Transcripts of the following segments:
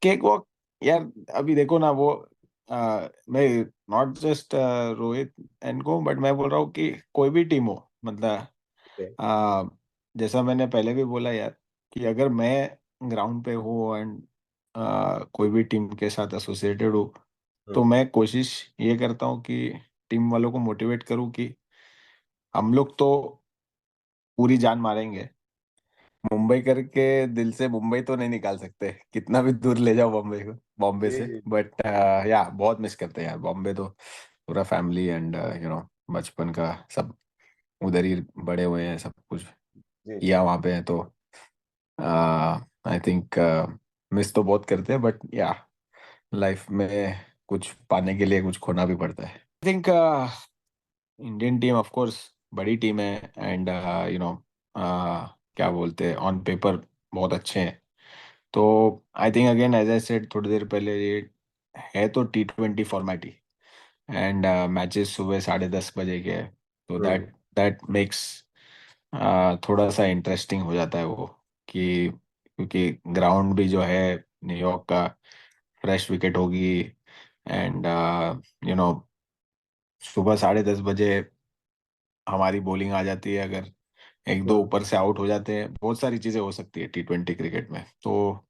Cake walk यार। अभी देखो ना वो मैं नॉट जस्ट रोहित एंड को, बट मैं बोल रहा हूँ कि कोई भी टीम हो, मतलब Okay. आ, जैसा मैंने पहले भी बोला यार, कि अगर मैं ग्राउंड पे हूँ एंड कोई भी टीम के साथ एसोसिएटेड हूँ, तो हम्म। मैं कोशिश ये करता हूँ कि टीम वालों को मोटिवेट करूँ कि हम लोग तो पूरी जान मारेंगे। मुंबई करके दिल से मुंबई तो नहीं निकाल सकते, कितना भी दूर ले जाओ बॉम्बे को, बॉम्बे जी से। जी बट या बहुत मिस करते हैं यार बॉम्बे तो। पूरा फैमिली एंड बचपन का सब उधर ही बड़े हुए हैं, सब कुछ जी जी। किया वहाँ पे है, तो आई थिंक मिस तो बहुत करते हैं, बट या लाइफ में कुछ पाने के लिए कुछ खोना भी पड़ता है। I think Indian team of course बड़ी टीम है एंड क्या बोलते हैं, ऑन पेपर बहुत अच्छे हैं। तो I think again as I said थोड़ी देर पहले, ये है तो T20 format he, and matches सुबह 10:30 बजे के हैं, तो हम्म दैट दैट मेक्स थोड़ा सा इंटरेस्टिंग हो जाता है वो, कि क्योंकि ग्राउंड भी जो है न्यूयॉर्क का, फ्रेश विकेट होगी एंड यू नो सुबह 10:30 बजे हमारी बॉलिंग आ जाती है, अगर एक दो हम्म। ऊपर से आउट हो जाते हैं, बहुत सारी चीजें हो सकती है T20 क्रिकेट में। तो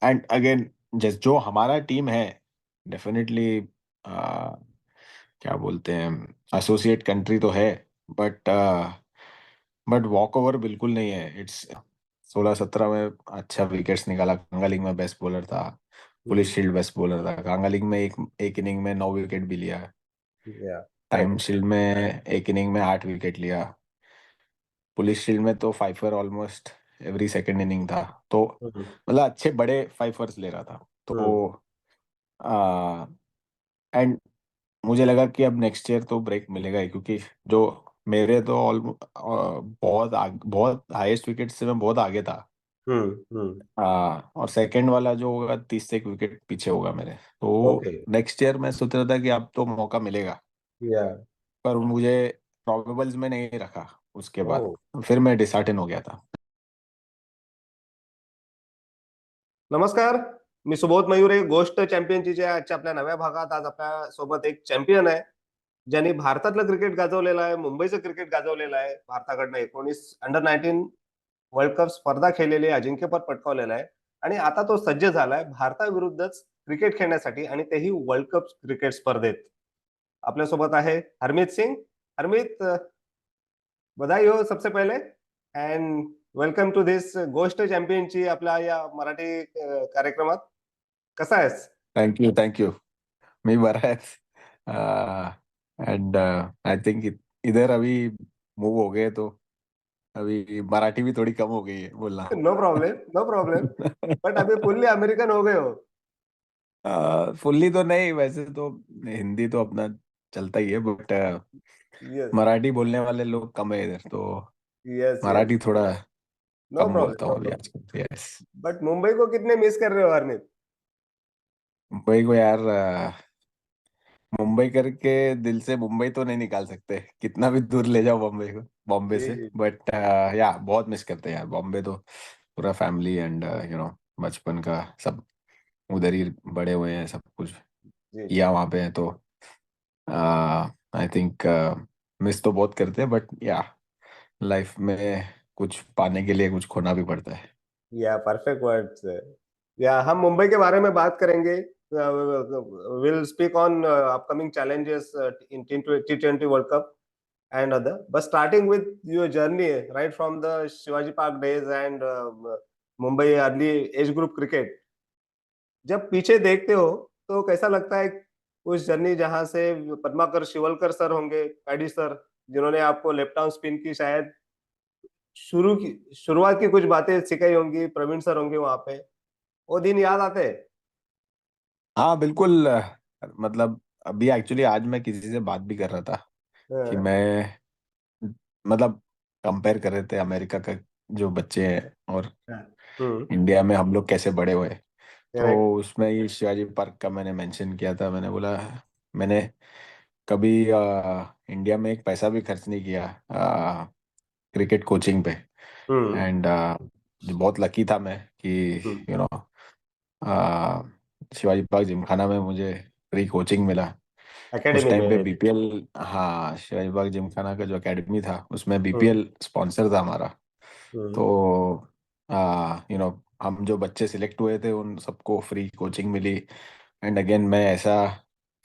एंड अगेन जैसे जो हमारा टीम है, डेफिनेटली क्या बोलते हैं, एसोसिएट कंट्री तो है, बट वॉक ओवर बिल्कुल नहीं है। इट्स 16-17 में अच्छा विकेट्स निकाला, कांगा लीग में बेस्ट बॉलर था, पुलिस हम्म। शील्ड बेस्ट बॉलर था, कांगा लीग में एक एक इनिंग में 9 विकेट भी लिया, या टाइम करेक्ट। शील्ड में एक इनिंग में 8 विकेट लिया, पुलिस शील्ड में तो fifer almost every second inning था। तो हम्म मतलब अच्छे बड़े फाइफर्स ले रहा था। हम्म तो एंड मुझे लगा कि अब नेक्स्ट ईयर तो ब्रेक मिलेगा ही, क्योंकि जो मेरे तो ऑलमोस्ट बहुत हाईएस्ट विकेट से मैं बहुत आगे था। हम्म। और सेकंड वाला जो होगा 30 से 1 विकेट पीछे होगा मेरे। तो ओके। नेक्स्ट ईयर मैं सोच रहा था कि अब तो मौका मिलेगा, या। पर मुझे प्रोबेबल्स में नहीं रखा उसके ओ, बाद, फिर मैं डिसहार्टन हो गया था। नमस्कार. मी सुबोध मयुरे. गोष्ट चॅम्पियनची आजच्या आपल्या नव्या भागात आज आपल्या सोबत एक चॅम्पियन आहे, ज्यांनी भारतातलं क्रिकेट गाजवलेलं आहे, मुंबईचं क्रिकेट गाजवलेलं आहे. भारताकडनं 19 अंडर 19 वर्ल्ड कप स्पर्धा खेळलेली आहे, अजिंक्यपद पटकावलेलं आहे आणि आता तो सज्ज झालाय भारताविरुद्धच क्रिकेट खेळण्यासाठी आणि तेही वर्ल्ड कप क्रिकेट स्पर्धेत. आपल्यासोबत आहे हरमीत सिंग. हरमीत, बधाई हो सबसे पहले, एंड वेलकम टू दिस गोष्ट चॅम्पियनची आपल्या या मराठी कार्यक्रमात. कसा आहेस? Thank you, thank you. मी बरा है। एंड आई थिंक इधर अभी मूव हो गए, तो अभी मराठी भी थोड़ी कम हो गई है बोलना। No problem, no problem. But अभी फुल्ली अमेरिकन हो गए हो. फुल्ली तो नहीं, वैसे तो हिंदी तो अपना चलता ही है, बट यस, मराठी बोलने वाले लोग कम है इधर, तो यस, यस. मराठी थोड़ा नो कम प्रॉब्लम, बोलता नो हूँ अभी प्रॉब्लम. आजकल। यस। बट मुंबई को कितने मिस कर रहे हो हरमीत? मुंबई को यार, मुंबई करके दिल से मुंबई तो नहीं निकाल सकते, कितना भी दूर ले जाओ बॉम्बे को, बॉम्बे जी से। जी बट या बहुत मिस करते हैं यार बॉम्बे तो। पूरा फैमिली एंड बचपन का सब उधर ही बड़े हुए हैं, सब कुछ जी जी. किया वहाँ पे है, तो आई थिंक मिस तो बहुत करते हैं, बट या लाइफ में कुछ पाने के लिए कुछ खोना भी पड़ता है। या परफेक्ट वर्ड्स है. या हम मुंबई के बारे में बात करेंगे. Will speak on upcoming challenges in T20 world cup and other. But starting with your journey, right from the Shivaji Park days and Mumbai early age group cricket, जब पीछे देखते हो तो कैसा लगता है उस जर्नी जहां से पद्माकर शिवलकर सर होंगे, पैडी सर, जिन्होंने आपको लेफ्ट आर्म स्पिन की शायद शुरुआत की कुछ बातें सिखाई होंगी, प्रवीण सर होंगे वहां पे, वो दिन याद आते हैं? हाँ बिल्कुल। मतलब अभी एक्चुअली आज मैं किसी से बात भी कर रहा था कि हाँ, मैं, मतलब कंपेयर कर रहे थे अमेरिका का जो बच्चे हैं और हाँ. हम्म. इंडिया में हम लोग कैसे बड़े हुए। तो करेक्ट. उसमें ये शिवाजी पार्क का मैंने मेंशन किया था, मैंने बोला मैंने कभी इंडिया में एक पैसा भी खर्च नहीं किया क्रिकेट कोचिंग पे। हम्म एंड बहुत लकी था मैं कि hmm you know ah, Shivaji park gymkhana में मुझे फ्री कोचिंग मिला। उस एकेडमी टाइम पे में। बीपीएल, हाँ, शिवाजी पार्क जिमखाना का जो एकेडमी था उसमें हम्म। बीपीएल स्पॉन्सर था हमारा। हम्म। तो हम जो बच्चे सिलेक्ट हुए थे उन सबको फ्री कोचिंग मिली। एंड अगेन, मैं ऐसा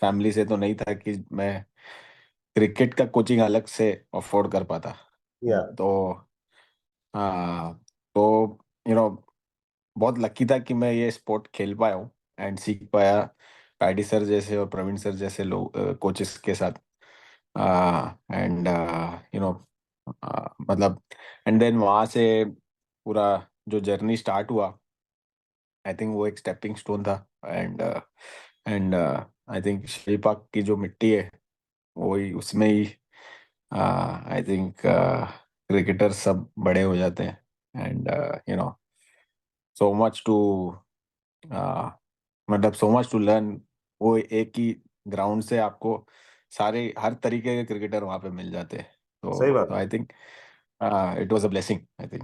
फैमिली से तो नहीं था कि मैं क्रिकेट का कोचिंग अलग से अफोर्ड कर पाता। या। तो हाँ, तो बहुत लकी था कि मैं ये स्पोर्ट खेल पाया हूँ एंड सीख पाया पैडी सर जैसे और प्रवीण सर जैसे लोग, कोचेस के साथ। एंड मतलब, एंड देन वहाँ से पूरा जो जर्नी स्टार्ट हुआ, आई थिंक वो एक स्टेपिंग स्टोन था। And I think Shilpa park की जो मिट्टी है, वही उसमें ही आई थिंक क्रिकेटर सब बड़े हो जाते हैं। एंड सो मच टू मतलब सो मच टू लर्न। वो एक ही ग्राउंड से आपको सारे हर तरीके के क्रिकेटर वहाँ पे मिल जाते हैं। सही तो बात। I think it was a blessing, I think.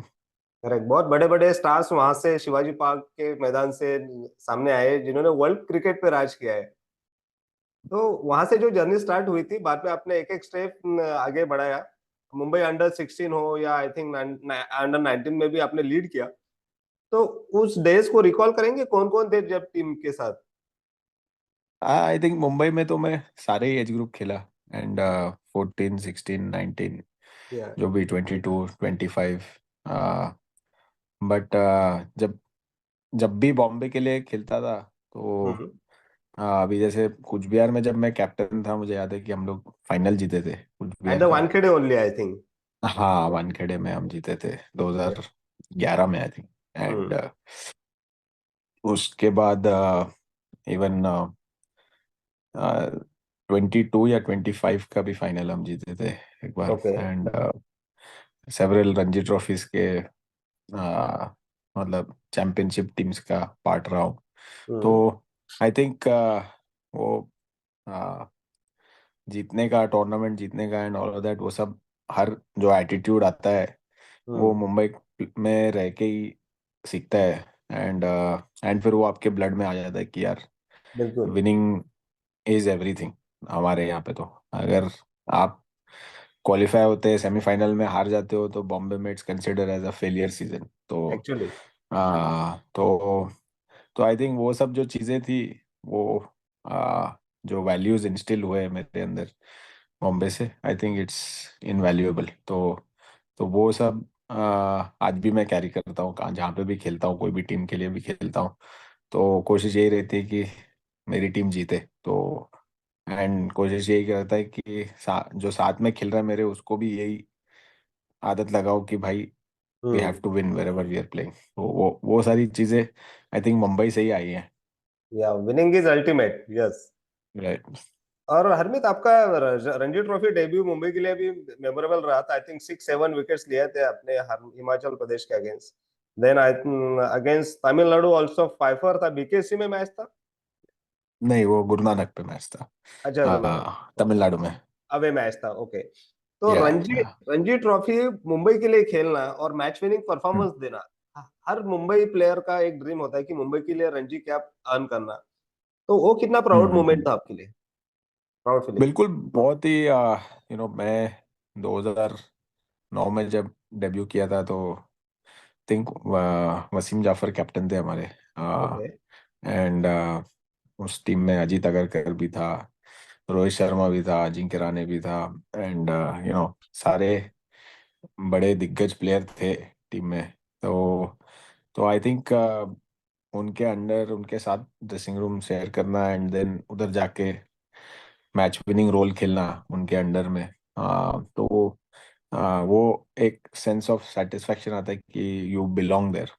Correct. बहुत बड़े बड़े स्टार्स वहां से शिवाजी पार्क के मैदान से सामने आए जिन्होंने वर्ल्ड क्रिकेट पे राज किया है। तो वहां से जो जर्नी स्टार्ट हुई थी, बाद में आपने एक एक स्टेप आगे बढ़ाया। मुंबई अंडर 16 हो या आई थिंक अंडर 19 में भी आपने लीड किया। तो उस डेज को रिकॉल करेंगे, कौन कौन थे जब टीम के साथ? आई थिंक मुंबई में तो मैं सारे ही एज ग्रुप खेला। एंड 14, 16, 19, या। जो भी 22, 25। बट जब जब भी बॉम्बे के लिए खेलता था, तो हम्म। अभी जैसे कुछ बिहार में जब मैं कैप्टन था, मुझे याद है कि हम लोग फाइनल जीते थे कुछ एट बिहार द का। Wankhede only I think. हाँ, वानखेड़े में हम जीते थे 2011 में, आई थिंक। एंड हम्म। उसके बाद इवन 22 या 25 का भी फाइनल हम जीते थे एक बार। Okay. And several Ranji trophies के मतलब चैंपियनशिप टीम्स का पार्ट रहा हूँ। तो हम्म। आई थिंक वो uh, जीतने का, टूर्नामेंट जीतने का एंड ऑल ऑफ दैट, वो सब, हर जो एटीट्यूड आता है वो हम्म। मुंबई में रह के ही सीखता है। एंड फिर वो आपके ब्लड में आ जाता है कि यार, बिल्कुल। Winning is everything. हमारे यहाँ पे तो अगर आप क्वालिफाई होते हैं, सेमीफाइनल में हार जाते हो, तो बॉम्बे में it's consider as a failure season. Actually. तो आई थिंक वो सब जो चीज़ें थी, वो जो वैल्यूज इंस्टिल हुए मेरे अंदर बॉम्बे से, आई थिंक इट्स इनवैल्यूएबल। तो वो सब आज भी मैं कैरी करता हूँ, कहाँ जहाँ पे भी खेलता हूँ, कोई भी टीम के लिए भी खेलता हूँ, तो कोशिश यही रहती है कि मेरी टीम जीते। तो एंड कोशिश यही करता है कि जो साथ में खेल रहा है मेरे, उसको भी यही आदत लगाओ कि भाई, we have hmm. To win wherever we are playing. तो वो सारी चीज़ें आई थिंक मुंबई से ही आई हैं। या, winning is ultimate. Yes. Right. और हरमीत, आपका रणजी ट्रॉफी डेब्यू मुंबई के लिए भी मेमोरेबल रहा था। आई थिंक 6-7 विकेट्स लिए थे अपने हिमाचल प्रदेश के against. Then I against Tamil Nadu also 5 था। बीकेसी में मैच था। नहीं, वो गुरु नानक पे मैच था, अच्छा, गुरुनानक। ओके। तमिलनाडु में। अवे मैच था। ओके। तो या रणजी या रणजी ट्रॉफी मुंबई के लिए खेलना और मैच विनिंग परफॉर्मेंस देना, हर मुंबई प्लेयर का एक ड्रीम होता है कि मुंबई के लिए रणजी कैप अर्न करना। तो वो कितना प्राउड मोमेंट था आपके लिए? Proud feeling. बिल्कुल, बहुत ही मैं 2009 में जब डेब्यू किया था, तो थिंक वसीम जाफर कैप्टन थे हमारे। ओके। एंड उस टीम में अजीत अगरकर भी था, रोहित शर्मा भी था, अजिंक्य रहाणे भी था। एंड सारे बड़े दिग्गज प्लेयर थे टीम में। तो आई थिंक उनके अंडर, उनके साथ ड्रेसिंग रूम शेयर करना एंड देन उधर जाके मैच विनिंग रोल खेलना उनके अंडर में, तो वो एक सेंस ऑफ सेटिस्फेक्शन आता है कि यू बिलोंग देयर।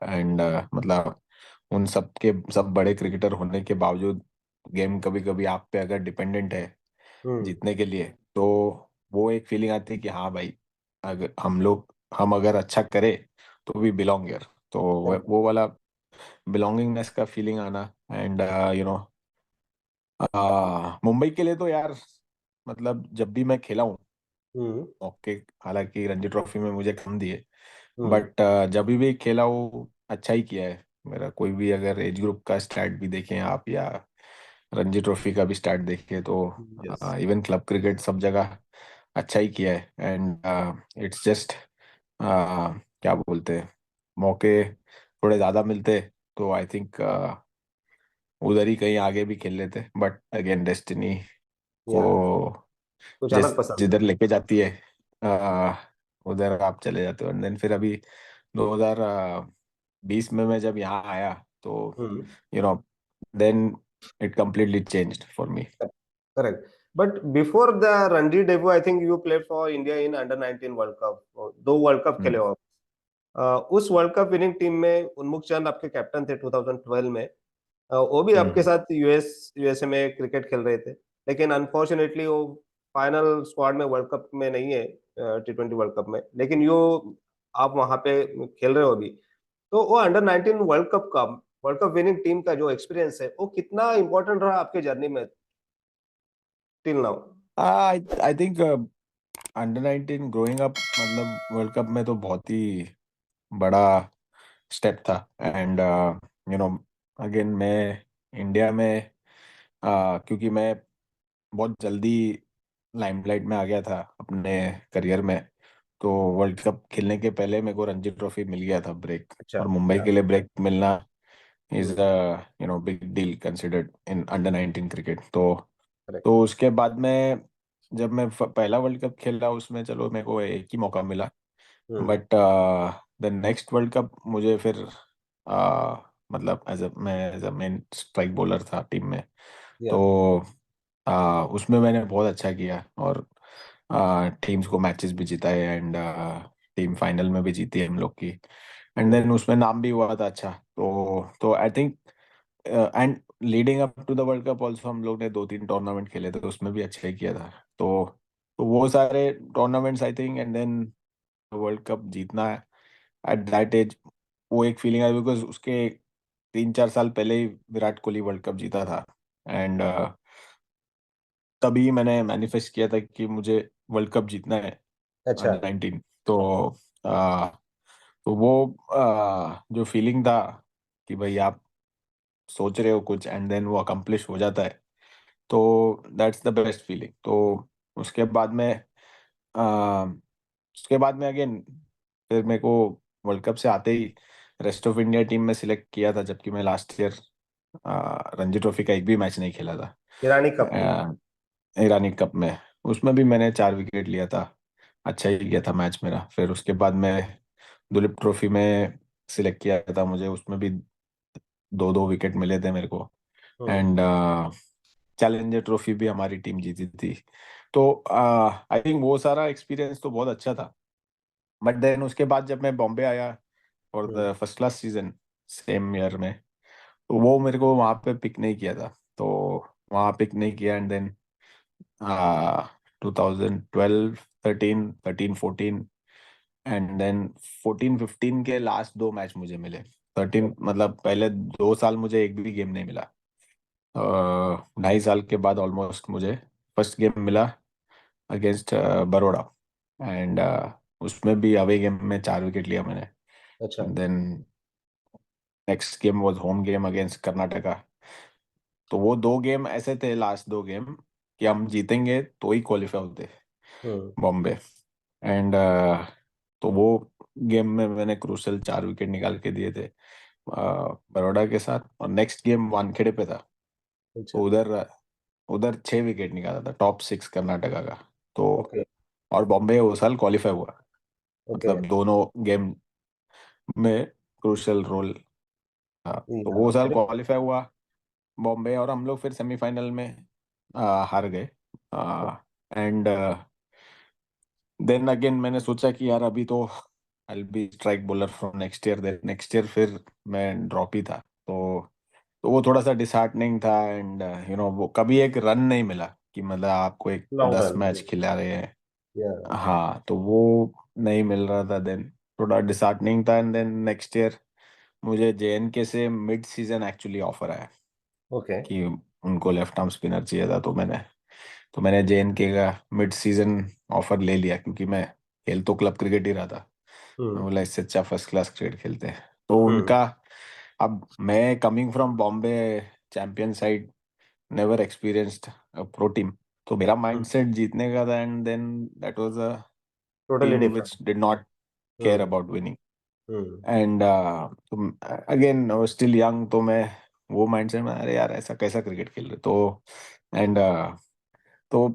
एंड मतलब उन सब के सब बड़े क्रिकेटर होने के बावजूद, गेम कभी कभी आप पे अगर डिपेंडेंट है हम्म। जीतने के लिए, तो वो एक फीलिंग आती है कि हाँ भाई, अगर हम अगर अच्छा करें तो वी बिलोंग हियर। तो वो वाला बिलोंगिंगनेस का फीलिंग आना। एंड मुंबई के लिए तो यार, मतलब जब भी मैं खेला हूँ, हम्म। ओके, हालांकि रणजी ट्रॉफी में मुझे कम दिए, हम्म। बट जब भी खेला हूँ अच्छा ही किया है। मेरा कोई भी अगर एज ग्रुप का स्टार्ट भी देखें आप, या रणजी ट्रॉफी का भी स्टार्ट देखें, तो यस। इवन क्लब क्रिकेट सब जगह अच्छा ही किया है। एंड इट्स जस्ट क्या बोलते हैं, मौके थोड़े ज़्यादा मिलते तो आई थिंक उधर ही कहीं आगे भी खेल लेते, बट अगेन डेस्टिनी को या कुछ अलग जिस पसंद है। जिधर लेके जाती है आ, उधर आप चले जाते हो। एंड देन फिर अभी 2020 में मैं जब यहाँ आया, तो hmm. You know then it completely changed for me. Correct. But before the Ranji debut, I think you played for India in Under 19 World Cup. दो वर्ल्ड कप खेले हम्म। हो आप। उस वर्ल्ड कप विनिंग टीम में उन्मुख चंद आपके captain थे 2012 में। वो भी आपके हम्म। साथ यूएसए में क्रिकेट खेल रहे थे, लेकिन अनफॉर्चुनेटली वो फाइनल स्क्वाड में वर्ल्ड कप में नहीं है, T20 वर्ल्ड कप में। लेकिन यो आप वहां पे खेल रहे हो अभी। तो वो Under 19 world cup winning team का जो एक्सपीरियंस है वो कितना इंपॉर्टेंट रहा आपके जर्नी में till now? I think under 19 growing up, मतलब वर्ल्ड कप में तो बहुत ही बड़ा स्टेप था। एंड यू नो अगेन मैं इंडिया में क्योंकि मैं बहुत जल्दी लाइमलाइट में आ गया था अपने करियर में, तो वर्ल्ड कप खेलने के पहले मेरे को रणजी ट्रॉफी मिल गया था ब्रेक। अच्छा। और मुंबई या। के लिए ब्रेक मिलना is hmm. Big deal considered in under 19 cricket. तो करेक्ट। उसके बाद में जब मैं पहला वर्ल्ड कप खेला, उसमें चलो मेरे को एक ही मौका मिला। Hmm. But the next world cup मुझे फिर मतलब as a main strike bowler था टीम में। या। तो उसमें मैंने बहुत अच्छा किया, और टीम्स को मैचेस भी जिताए, एंड टीम फाइनल में भी जीती हम लोग की। And hmm. देन उसमें नाम भी हुआ था अच्छा। तो I think and leading up to the world cup also हम लोग ने 2-3 टूर्नामेंट खेले थे, तो उसमें भी अच्छा ही किया था। तो वो सारे tournaments I think, and then world cup जीतना एट दैट एज, वो एक फीलिंग आई, बिकॉज उसके 3-4 साल पहले ही विराट कोहली वर्ल्ड कप जीता था। एंड तभी मैंने मैनिफेस्ट किया था कि मुझे वर्ल्ड कप जीतना है अच्छा। अंडर 19। आ, तो वो जो फीलिंग था कि भाई आप सोच रहे हो कुछ एंड देन वो अकम्प्लिश हो जाता है, तो दैट्स द बेस्ट फीलिंग। तो उसके बाद में आ, उसके बाद में अगेन फिर मेरे को वर्ल्ड कप से आते ही रेस्ट ऑफ इंडिया टीम में सिलेक्ट किया था, जबकि मैं लास्ट ईयर रणजी ट्रॉफी का एक भी मैच नहीं खेला था। ईरानी कप में। ईरानी कप में उसमें भी मैंने 4 विकेट लिया था, अच्छा ही गया था मैच मेरा। फिर उसके बाद मैं दुलीप ट्रॉफी में सिलेक्ट किया था, मुझे उसमें भी 2-2 विकेट मिले थे मेरे को। हम्म। एंड चैलेंजर ट्रॉफी भी हमारी टीम जीती थी। तो आई थिंक वो सारा एक्सपीरियंस तो बहुत अच्छा था। बट देन उसके बाद जब मैं बॉम्बे आया for hmm. The first class season same year में, तो वो मेरे को वहाँ पे पिक नहीं किया था। तो वहाँ पिक नहीं किया, एंड देन 2012, 13 14 एंड देन 14 15 के लास्ट 2 मैच मुझे मिले। 13 मतलब पहले 2 साल मुझे एक भी गेम नहीं मिला। 2.5 साल के बाद ऑलमोस्ट मुझे फर्स्ट गेम मिला अगेंस्ट बड़ौदा। एंड उसमें भी अवे गेम में 4 विकेट लिया मैंने। अच्छा। And then next game was home game against Karnataka. तो वो 2 गेम ऐसे थे, लास्ट 2 गेम, कि हम जीतेंगे तो ही क्वालिफाई होते हम्म। बॉम्बे। एंड तो वो गेम में मैंने क्रूशल 4 विकेट निकाल के दिए थे बड़ौदा के साथ। और नेक्स्ट गेम वानखेड़े पे था, अच्छा। तो उधर उधर 6 विकेट निकाला था, टॉप 6 कर्नाटका का। तो ओके। और बॉम्बे वो साल क्वालिफाई हुआ, ओके। मतलब दोनों गेम में क्रूशल रोल था। तो या। वो साल फिर। क्वालिफाई हुआ बॉम्बे, और हम लोग फिर सेमीफाइनल में हार गए। एंड देन अगेन मैंने सोचा कि यार अभी तो I be strike bowler from next year. Then next year फिर मैं ड्रॉप ही था। तो वो थोड़ा सा डिसहार्टनिंग था। एंड वो कभी एक रन नहीं मिला कि मतलब आपको एक लॉन्ग 10 मैच रन। खिला रहे हैं। या। हाँ, तो वो नहीं मिल रहा था। देन थोड़ा डिसहार्टनिंग था। एंड देन नेक्स्ट ईयर मुझे जेएनके से मिड सीजन एक्चुअली ऑफर आया ओके। कि उनको लेफ्ट आर्म स्पिनर चाहिए था। तो मैंने जेएनके का मिड सीजन ऑफर ले लिया, क्योंकि मैं खेल तो क्लब क्रिकेट ही रहा था। मैं हम्म। बोला इससे अच्छा फर्स्ट क्लास क्रिकेट खेलते हैं। तो हम्म। उनका अब मैं coming from Bombay champion side, never experienced pro team, तो मेरा माइंडसेट जीतने का था, and then that was a totally team different. Which did not care hmm. About winning. Hmm. And again still young, तो मैं वो माइंडसेट में, अरे यार ऐसा कैसा क्रिकेट खेल रहे तो। एंड तो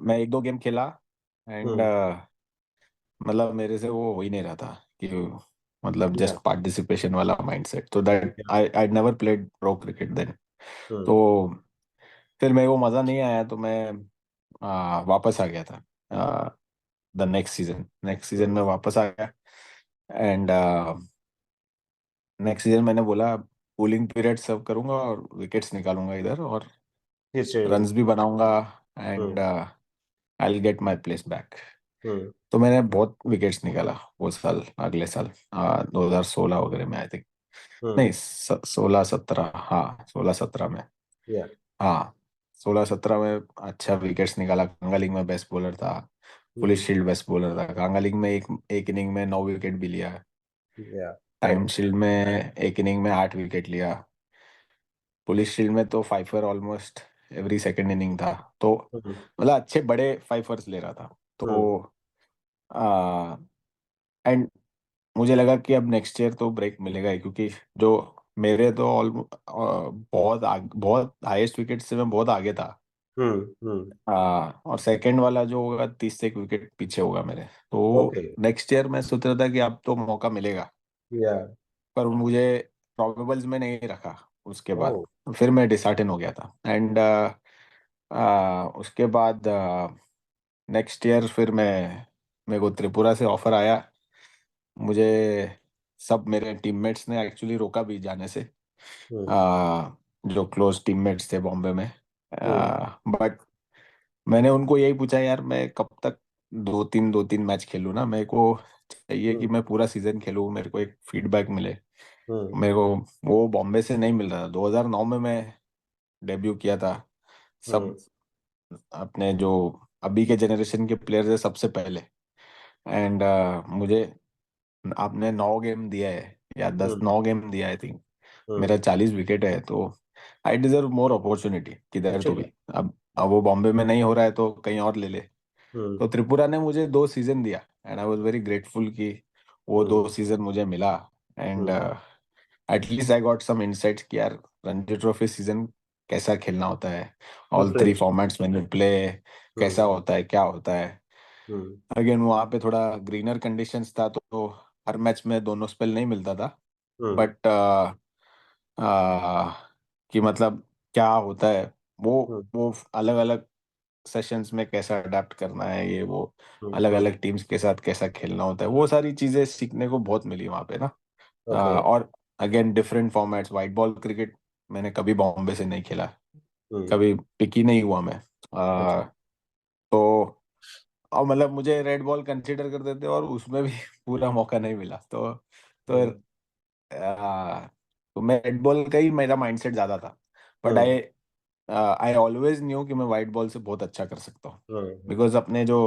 मैं एक दो गेम खेला, एंड हम्म। मतलब मेरे से वो हो ही नहीं रहा था कि मतलब या। जस्ट पार्टिसिपेशन वाला माइंडसेट, तो that I never played pro cricket then. तो हम्म। फिर मेरे को मज़ा नहीं आया, तो मैं वापस आ गया था द नेक्स्ट सीजन हम्म। में वापस आ गया। एंड नेक्स्ट सीजन मैंने बोला कूलिंग पीरियड सर्व करूंगा और विकेट्स निकालूंगा इधर, और फिर से। रन्स भी बनाऊंगा, hmm. And I will get my place back. Hmm. तो मैंने बहुत विकेट्स निकाला वो साल, अगले साल 2016 वगैरह में आई थिंक, हम्म। नहीं 16-17, हाँ 16-17 में। या। हाँ 16-17 में अच्छा विकेट्स निकाला, कांगा लीग में बेस्ट बॉलर था, पुलिस हम्म। शील्ड बेस्ट बॉलर था, कांगा लीग में एक एक इनिंग में 9 विकेट भी लिया, या। Time correct. शील्ड में एक इनिंग में 8 विकेट लिया, पुलिस शील्ड में तो fifer almost every second inning था। तो हम्म। मतलब अच्छे बड़े फाइफर्स ले रहा था। हम्म। तो एंड मुझे लगा कि अब नेक्स्ट ईयर तो ब्रेक मिलेगा ही, क्योंकि जो मेरे तो बहुत हाईएस्ट विकेट से मैं बहुत आगे था। हम्म। हम्म। और सेकंड वाला जो होगा 30 से 1 विकेट पीछे होगा मेरे, तो ओके। नेक्स्ट ईयर मैं सोच रहा था कि अब तो मौका मिलेगा, या। पर मुझे प्रोबेबल्स में नहीं रखा। उसके ओ। बाद फिर मैं डिसहार्टन हो गया था, एंड उसके बाद नेक्स्ट ईयर फिर मेरे को त्रिपुरा से ऑफर आया। मुझे सब मेरे टीममेट्स ने एक्चुअली रोका भी जाने से, हम्म। आ, जो क्लोज टीममेट्स थे बॉम्बे में। हम्म। बट मैंने उनको यही पूछा, यार मैं कब तक दो तीन मैच खेलूँ ना, मेरे को चाहिए कि हम्म। मैं पूरा सीजन खेलूँ, मेरे को एक फीडबैक मिले। हम्म। मेरे को वो बॉम्बे से नहीं मिल रहा था। 2009 में मैं डेब्यू किया था। हम्म। सब अपने जो अभी के जनरेशन के प्लेयर्स है सबसे पहले, एंड मुझे आपने 9 गेम दिया है या दस हम्म। 9 गेम दिया आई थिंक, हम्म। मेरा 40 विकेट है, तो आई डिजर्व मोर अपॉर्चुनिटी किधर तो एक्चुअली। भी। अब वो बॉम्बे में नहीं हो रहा है तो कहीं और ले ले। हम्म। तो त्रिपुरा ने मुझे 2 सीजन दिया, and I was very grateful कि वो हम्म। 2 सीजन मुझे मिला। And hmm. At least I got some insights कि यार रणजी ट्रॉफी सीजन कैसा खेलना होता है, ऑल थ्री डिफरेंट। फॉर्मेट्स में प्ले कैसा हम्म। होता है, क्या होता है। हम्म। अगेन वहाँ पे थोड़ा ग्रीनर कंडीशंस था, तो हर मैच में दोनों स्पेल नहीं मिलता था। हम्म। बट कि मतलब क्या होता है, वो हम्म। वो अलग अलग सेशंस में कैसा अडेप्ट करना है, ये वो अलग हम्म। अलग टीम्स के साथ कैसा खेलना होता है, वो सारी चीजें सीखने को बहुत मिली वहाँ पे ना। ओके। और again different formats, white ball cricket मैंने कभी बॉम्बे से नहीं खेला, हम्म। कभी पिक ही नहीं हुआ मैं। अच्छा। तो और मतलब मुझे रेड बॉल कंसीडर कर देते और उसमें भी पूरा मौका नहीं मिला, तो हम्म। आ, तो मैं रेड बॉल का ही मेरा माइंडसेट ज्यादा था। But hmm. I always new कि मैं वाइट बॉल से बहुत अच्छा कर सकता हूँ, हम्म। बिकॉज अपने जो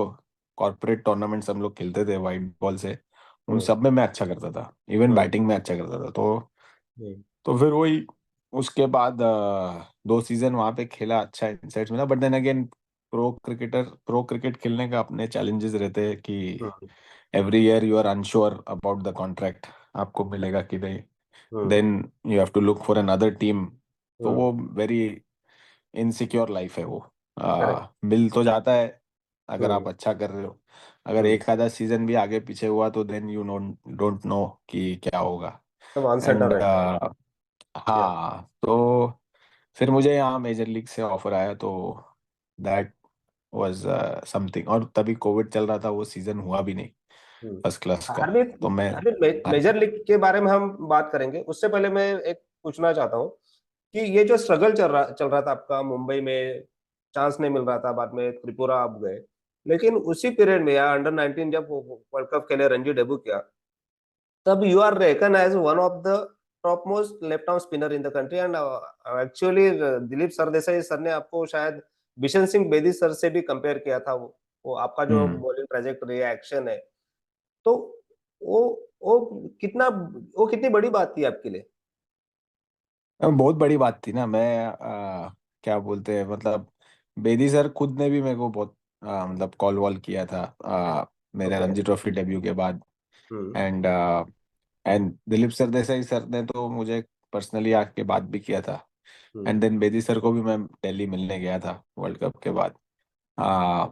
कॉर्पोरेट टूर्नामेंट्स हम लोग खेलते थे वाइट बॉल से, उन हम्म। सब में मैं अच्छा करता था, इवन हम्म। बैटिंग में अच्छा करता था। हम्म। तो फिर वही, उसके बाद 2 सीजन वहाँ पे खेला, अच्छा इंसाइट्स मिला। But then again pro cricket खेलने का अपने चैलेंजेस रहते हैं कि hmm. Every year you are unsure about the contract, आपको मिलेगा कि नहीं। Hmm. Then you have to look for another team. तो हम्म। वो वेरी इनसिक्योर लाइफ है वो। करेक्ट। मिल तो जाता है अगर हम्म। आप अच्छा कर रहे हो, अगर हम्म। एक आधा सीजन भी आगे पीछे हुआ तो देन यू डोंट नो कि क्या होगा। सब अनसर्टन एंड रहता है। या। हाँ, तो फिर मुझे यहाँ मेजर लीग से ऑफर आया, तो दैट वाज समथिंग। और तभी कोविड चल रहा था, वो सीजन हुआ भी नहीं हम्म। फर्स्ट क्लास का। हरमीत, तो मैं मेजर लीग के बारे में हम बात करेंगे, उससे पहले मैं एक पूछना चाहता हूँ कि ये जो स्ट्रगल चल रहा था आपका मुंबई में, चांस नहीं मिल रहा था, बाद में त्रिपुरा आप गए, लेकिन उसी पीरियड में या अंडर 19 जब वर्ल्ड कप खेले, रणजी डेब्यू किया, तब you are reckon as one of the top most left arm spinner in the country. And actually Dilip Sardesai sir ने आपको शायद बिशन सिंह बेदी सर से भी कंपेयर किया था। वो आपका जो हम्म बॉलिंग ट्रेजेक्टरी है, एक्शन है, तो वो वो कितना वो कितनी बड़ी बात थी आपके लिए? बहुत बड़ी बात थी ना। मैं क्या बोलते हैं मतलब, बेदी सर खुद ने भी मेरे को बहुत मतलब कॉल वॉल किया था मेरे ओके। रणजी ट्रॉफी डेब्यू के बाद। Hmm. And and Dilip sir Desai sir ने तो मुझे पर्सनली आके बात भी किया था। Hmm. And then Bedi sir को भी मैं दिल्ली मिलने गया था वर्ल्ड कप के बाद। आ,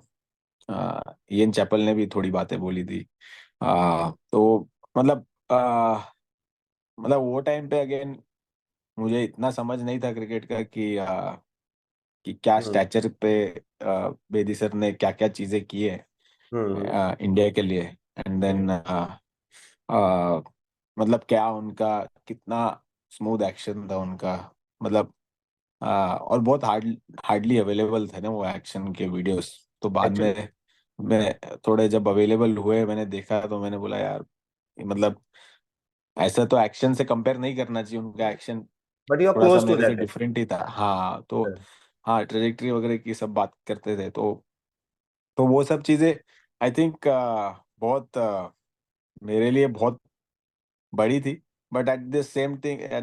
इयन चैपल ने भी थोड़ी बातें बोली थी। तो मतलब मतलब वो टाइम पे अगेन मुझे इतना समझ नहीं था क्रिकेट का कि क्या हम्म। स्टैचर पे बेदी सर ने क्या क्या चीजें की है हम्म। इंडिया के लिए। And hmm. देन मतलब क्या उनका कितना स्मूथ एक्शन था उनका। मतलब और बहुत हार्डली अवेलेबल थे ना वो एक्शन के वीडियोस। तो बाद एक्चुअली। में मैं थोड़े जब अवेलेबल हुए मैंने देखा तो मैंने बोला यार मतलब ऐसा तो एक्शन से कंपेयर नहीं करना चाहिए। उनका एक्शन बट यू आर थोड़ा सा क्लोज टू मेरे से दैट। डिफरेंट ही था। हाँ तो हाँ ट्रेजेक्टरी वगैरह की सब बात करते थे। तो वो सब चीजें आई थिंक बहुत मेरे लिए बहुत बड़ी थी। But at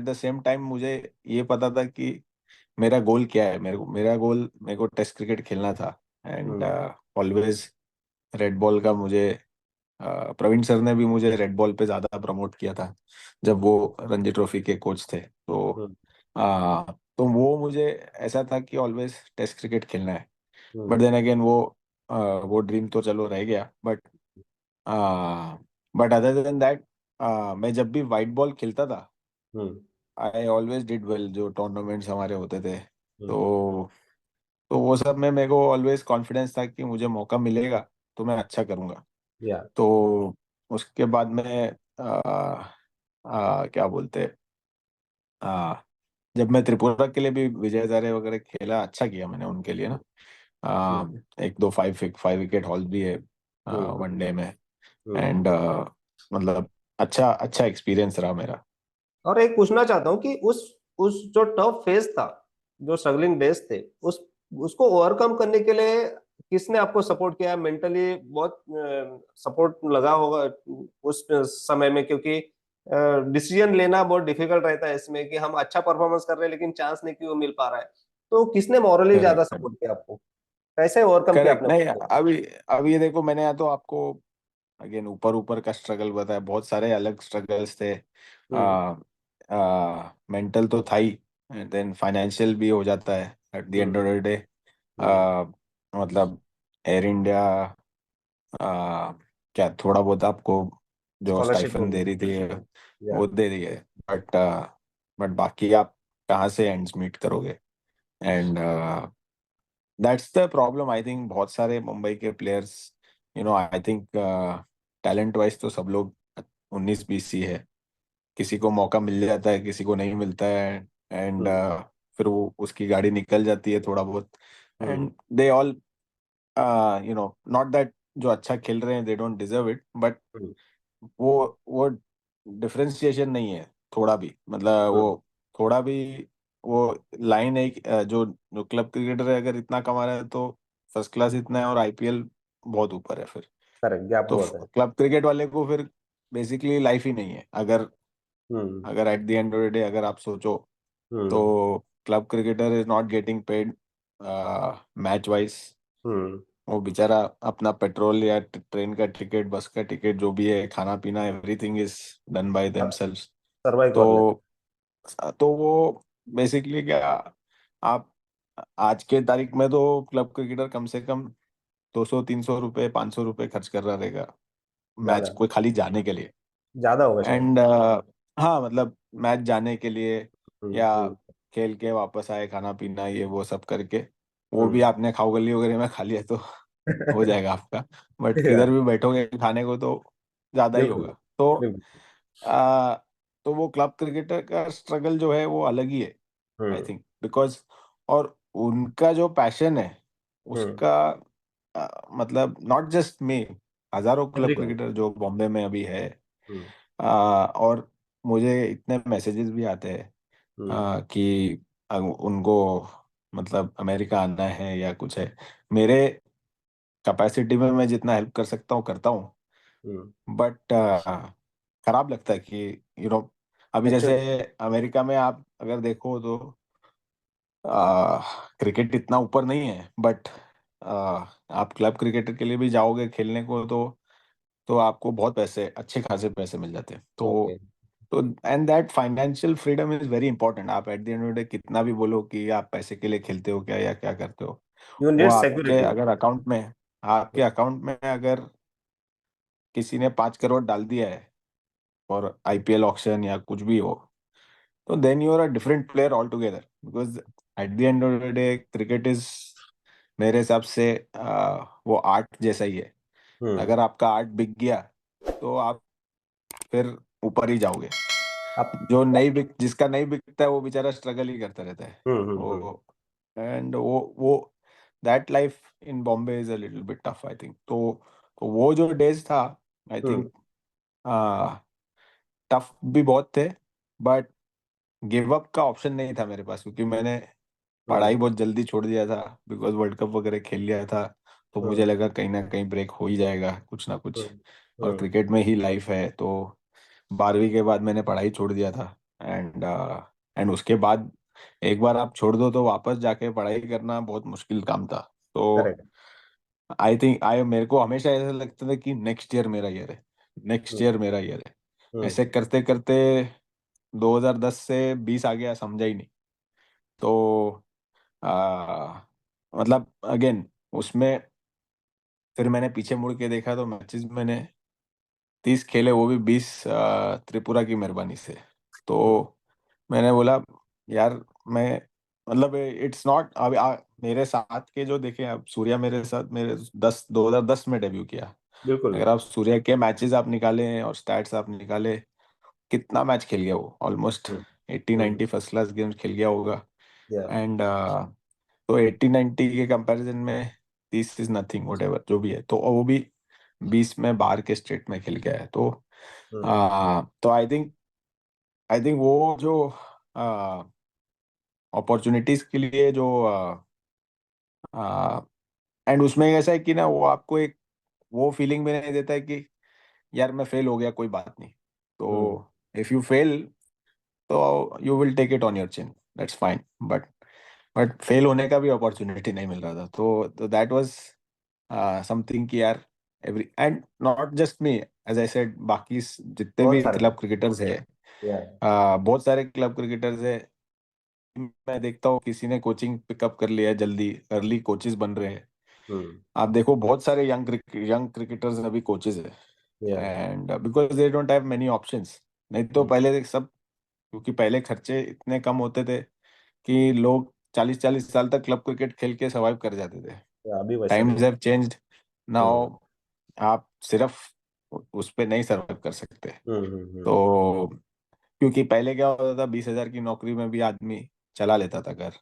the same time मुझे ये पता था कि मेरा गोल क्या है। मेरे को टेस्ट क्रिकेट खेलना था। And hmm. Always red ball का मुझे प्रवीण सर ने भी मुझे रेड बॉल पे ज्यादा प्रमोट किया था जब वो रणजी ट्रॉफी के कोच थे। हम्म। तो वो मुझे ऐसा था कि ऑलवेज टेस्ट क्रिकेट खेलना है। But hmm. देन अगेन वो ड्रीम तो चलो रह गया। बट अदर देन दैट मैं जब भी वाइट बॉल खेलता था hmm. I always did well. जो टूर्नामेंट्स हमारे होते थे हम्म। तो तो वो सब में मेरे को ऑलवेज कॉन्फिडेंस था कि मुझे मौका मिलेगा तो मैं अच्छा करूँगा। या। तो उसके बाद में क्या बोलते आ, जब मैं त्रिपुरा के लिए भी विजय हजारे वगैरह खेला अच्छा किया मैंने उनके लिए ना। हम्म। एक दो फाइव विकेट हॉल भी है हम्म। वनडे में। हम्म। एंड मतलब अच्छा अच्छा एक्सपीरियंस रहा मेरा। और एक पूछना चाहता हूँ कि उस जो टफ फेज था, जो स्ट्रगलिंग डेज थे, उस उसको ओवरकम करने के लिए किसने आपको सपोर्ट किया? मेंटली बहुत सपोर्ट लगा होगा उस समय में, क्योंकि डिसीजन लेना बहुत डिफिकल्ट रहता है इसमें कि हम अच्छा परफॉर्मेंस कर रहे हैं लेकिन चांस नहीं क्यों मिल पा रहा है। तो किसने मॉरली ज्यादा करेक्ट सपोर्ट किया आपको? कैसे ओवरकम किया करेक्ट। आपने नहीं उसको? अभी ये देखो मैंने या तो आपको अगेन ऊपर ऊपर का स्ट्रगल बताया। बहुत सारे अलग स्ट्रगल्स थे। हम्म। मेंटल तो था ही। देन फाइनेंशियल भी हो जाता है at the end hmm. Of the day. Hmm. मतलब एयर इंडिया क्या थोड़ा बहुत आपको जो स्कॉलरशिप स्टाइफन दे होगी। रही थी या। वो दे रही है। बट बट बाकी आप कहाँ से एंड्स मीट करोगे। And that's the problem I think. बहुत सारे मुंबई के players I think talent wise तो सब लोग 19-20 ही है। किसी को मौका मिल जाता है किसी को नहीं मिलता है। And hmm. फिर वो उसकी गाड़ी निकल जाती है थोड़ा बहुत। Hmm. And they all not that जो अच्छा खेल रहे हैं they don't deserve it. But hmm. वो डिफरेंशिएशन नहीं है थोड़ा भी। मतलब हम्म। वो थोड़ा भी वो लाइन है जो जो क्लब क्रिकेटर है अगर इतना कमा रहा है तो फर्स्ट क्लास इतना है और आईपीएल बहुत ऊपर है फिर। करेक्ट, गैप तो बहुत है। क्लब क्रिकेट वाले को फिर बेसिकली लाइफ ही नहीं है। अगर हम्म। अगर at the end of the day अगर आप सोचो हम्म। तो club cricketer is not getting paid match wise. Hmm. वो बेचारा अपना पेट्रोल या ट्रेन का टिकट बस का टिकट जो भी है खाना पीना everything is done by themselves. Survive तो कर ले। वो बेसिकली क्या आप आज के तारीख में तो क्लब क्रिकेटर कम से कम 200-300 रुपये 500 रुपये खर्च कर रहा रहेगा मैच ज्यादा। कोई खाली जाने के लिए। ज्यादा होगा शायद। एंड हाँ मतलब मैच जाने के लिए हम्म। या हम्म। खेल के वापस आए खाना पीना ये वो सब करके वो भी हम्म। आपने खाओ गली वगैरह में खा लिया तो हो जाएगा आपका। बट या। किधर भी बैठोगे खाने को तो ज्यादा ही बिल्कुल। होगा। तो बिल्कुल। आ, तो वो क्लब क्रिकेटर का स्ट्रगल जो है वो अलग ही है आई हम्म। थिंक बिकॉज और उनका जो पैशन है हम्म। उसका मतलब नॉट जस्ट मी हजारों क्लब एवरीवन। क्रिकेटर जो बॉम्बे में अभी है। हम्म। और मुझे इतने मैसेजेस भी आते हैं हम्म। कि उनको मतलब अमेरिका आना है या कुछ है। मेरे कैपेसिटी में मैं जितना हेल्प कर सकता हूँ करता हूँ। हम्म। बट खराब लगता है कि यू नो अभी जैसे एक्चुअली। अमेरिका में आप अगर देखो तो क्रिकेट इतना ऊपर नहीं है, बट आप क्लब क्रिकेटर के लिए भी जाओगे खेलने को तो आपको बहुत पैसे, अच्छे खासे पैसे मिल जाते हैं। ओके। तो and that financial freedom is very important. आप at the end of the day कितना भी बोलो कि आप पैसे के लिए खेलते हो क्या या क्या करते हो, यू वो नीड आपके सिक्योरिटी। अगर अकाउंट में, आपके अकाउंट में अगर किसी ने 5 करोड़ डाल दिया है और आईपीएल ऑक्शन या कुछ भी हो, तो then you are a different player all together, because at the end of the day cricket is, मेरे हिसाब से वो आर्ट जैसा ही है। हम्म। अगर आपका आर्ट बिक गया तो आप फिर ऊपर ही जाओगे। आप। जो नहीं बिक जिसका नहीं बिकता है वो बेचारा स्ट्रगल ही करता रहता है। हम्म। वो एंड वो that life in Bombay is a little bit tough I think. तो वो जो डेज था, आई हम्म। थिंक टफ भी बहुत थे, बट गिव अप का ऑप्शन नहीं था मेरे पास, क्योंकि मैंने हम्म। पढ़ाई बहुत जल्दी छोड़ दिया था, बिकॉज वर्ल्ड कप वगैरह खेल लिया था। तो मुझे हम्म। लगा कहीं ना कहीं ब्रेक हो ही जाएगा कुछ ना कुछ, हम्म। और हम्म। क्रिकेट में ही लाइफ है। तो 12वीं के बाद मैंने पढ़ाई छोड़ दिया था। एंड उसके बाद एक बार आप छोड़ दो तो वापस जाके पढ़ाई करना बहुत मुश्किल काम था। तो करेक्ट। आई थिंक आई मेरे को हमेशा ऐसा लगता था कि नेक्स्ट ईयर मेरा ईयर है, नेक्स्ट हम्म। ईयर मेरा ईयर है। हम्म। ऐसे करते करते 2010 से 20 आ गया, समझा ही नहीं। तो मतलब अगेन उसमें फिर मैंने पीछे मुड़ के देखा तो मैचेस मैंने 30 खेले, वो भी 20 त्रिपुरा की मेहरबानी से। तो हम्म। मैंने बोला यार, मैं मतलब इट्स नॉट, अब मेरे साथ के जो देखे, अब सूर्या मेरे साथ मेरे 2010 में डेब्यू किया। बिल्कुल। अगर आप सूर्या के मैचेस आप निकाले और स्टैट्स आप निकाले, कितना मैच खेल गया वो, ऑलमोस्ट हम्म। 80-90 हम्म। फर्स्ट क्लास गेम्स खेल गया होगा। या। एंड तो 80-90 के कंपैरिजन में 30 इज नथिंग, वट एवर जो भी है। तो वो भी 20 में बाहर के स्टेट में खेल गया है। हम्म। तो आई थिंक वो जो अपॉर्चुनिटीज के लिए जो एंड उसमें ऐसा है कि ना, वो आपको एक वो फीलिंग भी नहीं देता है कि यार मैं फेल हो गया, कोई बात नहीं। हम्म। तो इफ यू फेल तो you will take it on your chin, that's fine. But fail होने का भी अपॉर्चुनिटी नहीं मिल रहा था। तो दैट वाज समथिंग कि यार, every and not just me, as I said, बाकी जितने बहुत भी सारे। क्लब क्रिकेटर्स है, या। बहुत सारे क्लब क्रिकेटर्स है, मैं देखता हूँ किसी ने कोचिंग पिकअप कर लिया है, जल्दी अर्ली कोचेस बन रहे हैं। हम्म। आप देखो बहुत सारे यंग क्रिकेटर्स अभी कोचेस है, या। And because they don't have many options. नहीं तो पहले सब, क्योंकि पहले खर्चे इतने कम होते थे कि लोग 40-40 साल तक क्लब क्रिकेट खेल के सर्वाइव कर जाते थे। या, अभी वैसा नहीं टाइम्स है। Have changed hmm. नाउ। आप सिर्फ उस पे नहीं सर्वाइव कर सकते। हम्म। हम्म। तो क्योंकि पहले क्या होता था, 20,000 की नौकरी में भी आदमी चला लेता था घर।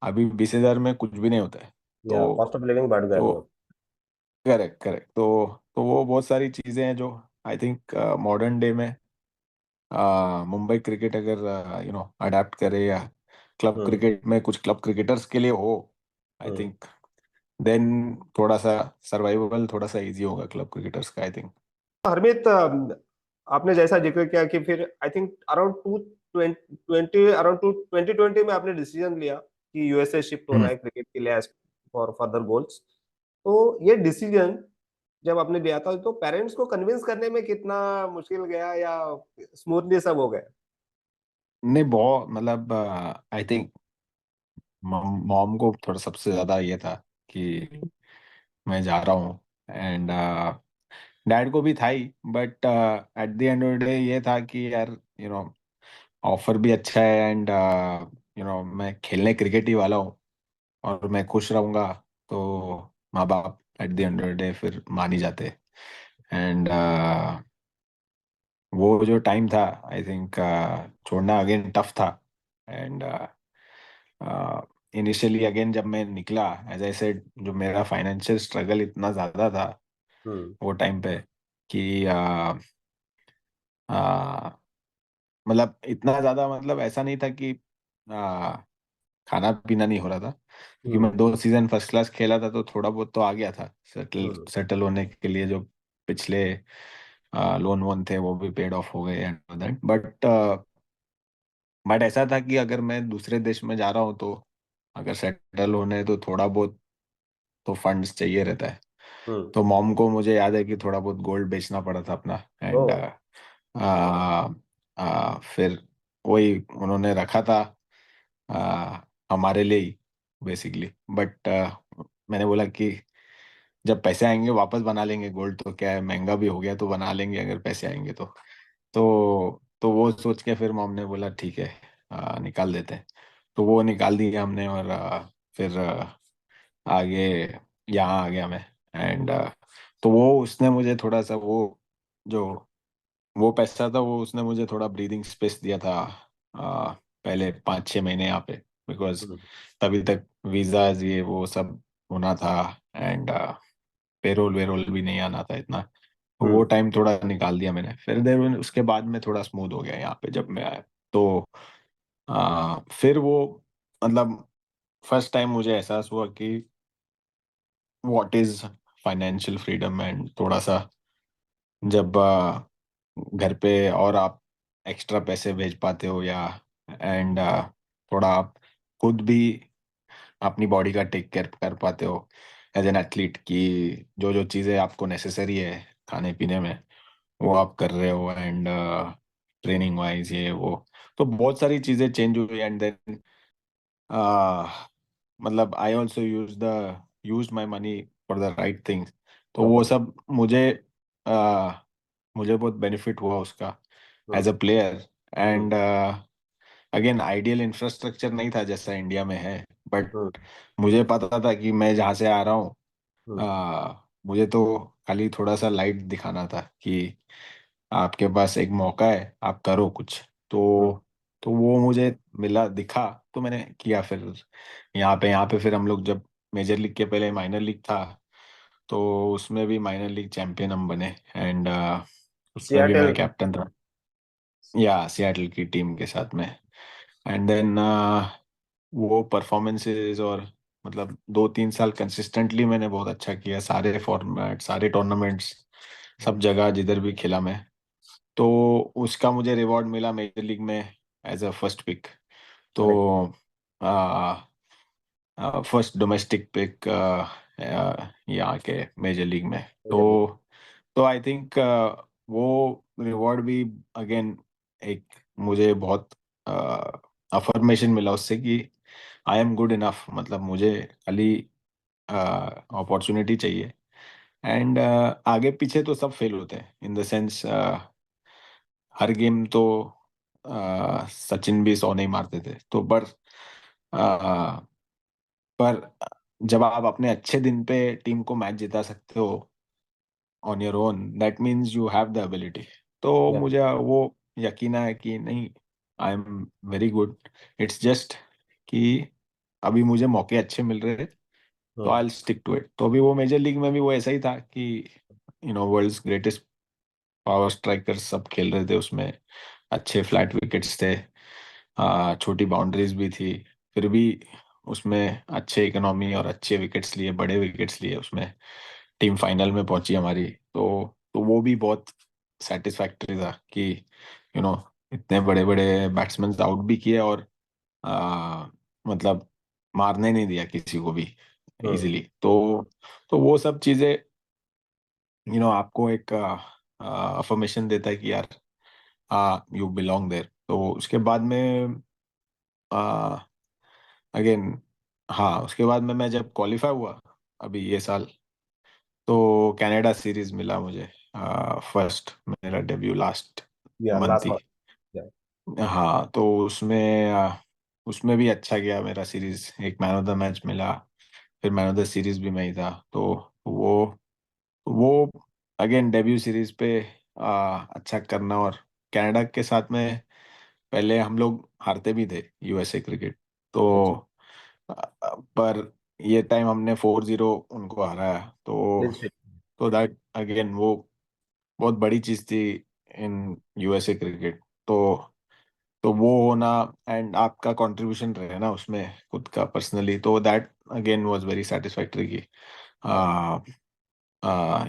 अभी 20,000 में कुछ भी नहीं होता है। या, तो कॉस्ट ऑफ लिविंग बढ़ गया है तो बहुत। Correct correct. तो वो बहुत सारी चीजें हैं जो आई थिंक मॉडर्न डे में मुंबई क्रिकेट अगर अडेप्ट करे, या क्लब हम्म। क्रिकेट में कुछ क्लब क्रिकेटर्स के लिए हो, आई हम्म। थिंक देन थोड़ा सा सर्वाइवल थोड़ा सा इजी होगा क्लब क्रिकेटर्स का, आई थिंक। हरमीत, आपने जैसा जिक्र किया कि फिर I think around two twenty around two 2020 में आपने डिसीजन लिया कि यूएसए शिफ्ट होना है क्रिकेट के लिए फॉर फर्दर गोल्स। तो ये डिसीजन जब आपने लिया था तो पेरेंट्स को कन्विंस करने में कितना मुश्किल गया या स्मूथली सब हो गया? नहीं, बहुत मतलब आई थिंक मॉम को थोड़ा सबसे ज्यादा ये था कि मैं जा रहा हूँ, एंड डैड को भी था ही, but at the end of the day ये था कि यार, ऑफर भी अच्छा है, एंड मैं खेलने क्रिकेट ही वाला हूँ और मैं खुश रहूंगा। तो माँ बाप eight the end of the day फिर मान ही जाते। एंड वो जो टाइम था, आई थिंक छोड़ना अगेन टफ था। एंड इनिशियली अगेन जब मैं निकला, एज आई सेड, जो मेरा फाइनेंशियल स्ट्रगल इतना ज़्यादा था हम्म। वो टाइम पे कि मतलब इतना ज़्यादा, मतलब ऐसा नहीं था कि आ, खाना पीना नहीं हो रहा था, क्योंकि मैं हम्म। 2 सीजन फर्स्ट क्लास खेला था तो थोड़ा बहुत तो आ गया था सेटल हम्म। सेटल होने के लिए। जो पिछले लोन वोन थे वो भी पेड ऑफ हो गए एंड दैट, बट बट ऐसा था कि अगर मैं दूसरे देश में जा रहा हूँ तो अगर सेटल होने तो थोड़ा बहुत तो फंड्स चाहिए रहता है। हम्म। तो मॉम को मुझे याद है कि थोड़ा बहुत गोल्ड बेचना पड़ा था अपना। ओ। एंड फिर वही उन्होंने रखा था हमारे लिए ही बेसिकली। बट मैंने बोला कि जब पैसे आएंगे वापस बना लेंगे, गोल्ड तो क्या है, महंगा भी हो गया तो बना लेंगे अगर पैसे आएंगे तो। तो वो सोच के फिर मॉम ने बोला ठीक है, निकाल देते हैं। तो वो निकाल दिया हमने, और फिर आगे यहाँ आ गया मैं। एंड तो वो उसने मुझे थोड़ा सा जो वो पैसा था वो उसने मुझे थोड़ा ब्रीदिंग स्पेस दिया था पहले 5-6 महीने यहाँ पे। बिकॉज हम्म। तभी तक वीजाज ये वो सब होना था। एंड पेरोल वेरोल भी नहीं आना था इतना। तो वो हम्म। टाइम थोड़ा निकाल दिया मैंने। फिर देर उसके बाद में थोड़ा स्मूथ हो गया यहाँ पे जब मैं आया। तो फिर वो मतलब फर्स्ट टाइम मुझे एहसास हुआ कि what is financial freedom. And थोड़ा सा जब घर पे और आप एक्स्ट्रा पैसे भेज पाते हो, या एंड थोड़ा आप खुद भी अपनी बॉडी का टेक केयर कर पाते हो एज एन एथलीट, की जो जो चीज़ें आपको नेसेसरी है खाने पीने में वो आप कर रहे हो। एंड ट्रेनिंग वाइज ये वो तो बहुत सारी चीज़ें चेंज हुई। एंड देन मतलब I also use my money for the right things. तो वो प्रॉपर। सब uh, मुझे बहुत बेनिफिट हुआ उसका as hmm. A player. Hmm. And again ideal infrastructure नहीं था जैसा इंडिया में है। But hmm. मुझे पता था कि मैं जहाँ से आ रहा हूँ, हम्म। मुझे तो खाली थोड़ा सा लाइट दिखाना था कि आपके पास एक मौका है, आप करो कुछ। हम्म। तो वो मुझे मिला, दिखा, तो मैंने किया। फिर यहाँ पे फिर हम लोग जब मेजर लीग के पहले माइनर लीग था, तो उसमें भी माइनर लीग चैंपियन हम बने। एंड उसमें भी सियाटल। मैं कैप्टन था, या सियाटल की टीम के साथ में। एंड देन वो परफॉर्मेंसेस, और मतलब 2-3 साल कंसिस्टेंटली मैंने बहुत अच्छा किया, सारे फॉर्मेट सारे टूर्नामेंट्स सब जगह जिधर भी खेला मैं। तो उसका मुझे रिवॉर्ड मिला मेजर लीग में एज अ फर्स्ट पिक। तो करेक्ट। फर्स्ट डोमेस्टिक पिक यहाँ के मेजर लीग में। Major league. तो आई थिंक वो रिवॉर्ड भी अगेन एक मुझे बहुत अफर्मेशन मिला उससे कि आई एम गुड इनफ। मतलब मुझे खाली अपॉर्चुनिटी चाहिए। एंड आगे पीछे तो सब फेल होते हैं in the sense, her game तो सचिन भी 100 नहीं मारते थे। तो पर जब आप अपने अच्छे दिन पे टीम को मैच जिता सकते हो on your own, that means you have the ability. तो या। मुझे वो यकीन है कि नहीं, I am very good. It's just कि अभी मुझे मौके अच्छे मिल रहे हैं, तो hmm. I stick to it. तो अभी वो मेजर लीग में भी वो ऐसा ही था कि वर्ल्ड्स ग्रेटेस्ट पावर स्ट्राइकर्स सब खेल रहे थे उसमें। अच्छे फ्लैट विकेट्स थे, छोटी बाउंड्रीज भी थी। फिर भी उसमें अच्छे इकोनॉमी और अच्छे विकेट्स लिए, बड़े विकेट्स लिए उसमें टीम फाइनल में पहुंची हमारी। तो वो भी बहुत सेटिस्फैक्टरी था कि यू नो इतने बड़े बड़े बैट्समैन आउट भी किए, और आ, मतलब मारने नहीं दिया किसी को भी हम्म। इजीली। तो वो सब चीजें आपको एक अफर्मेशन देता है कि यार हाँ, यू बिलोंग देयर। तो उसके बाद में अगेन, हाँ, उसके बाद में मैं जब क्वालिफाई हुआ अभी ये साल, तो कनाडा सीरीज मिला मुझे। फर्स्ट मेरा डेब्यू लास्ट या मंथ लास्ट ही। मंथ। या। हाँ, तो उसमें भी अच्छा गया मेरा सीरीज, एक मैन ऑफ द मैच मिला। फिर मैन ऑफ द सीरीज भी मैं ही था। तो वो अगेन डेब्यू सीरीज पे अच्छा करना। और कनाडा के साथ में पहले हम लोग हारते भी थे यूएसए क्रिकेट। तो अच्छा। पर ये टाइम हमने 4-0 उनको हराया। Clean sweep. तो दैट अगेन वो बहुत बड़ी चीज थी इन यूएसए क्रिकेट। तो तो वो होना, एंड आपका कंट्रीब्यूशन रहे ना उसमें खुद का पर्सनली, तो that again was very satisfactory की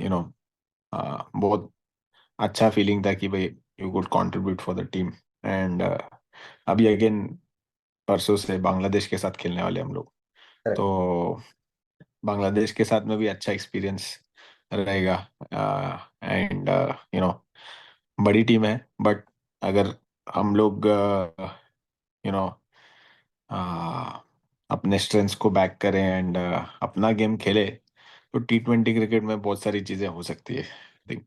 यू नो बहुत अच्छा फीलिंग था कि भाई you could contribute for the team. And अभी अगेन परसों से बांग्लादेश के साथ खेलने वाले हम लोग। करेक्ट। तो बांग्लादेश के साथ में भी अच्छा एक्सपीरियंस रहेगा। एंड बड़ी टीम है, बट अगर हम लोग यू नो अपने स्ट्रेंथ्स को बैक करें एंड अपना गेम खेले, तो T20 क्रिकेट में बहुत सारी चीजें हो सकती है, आई थिंक।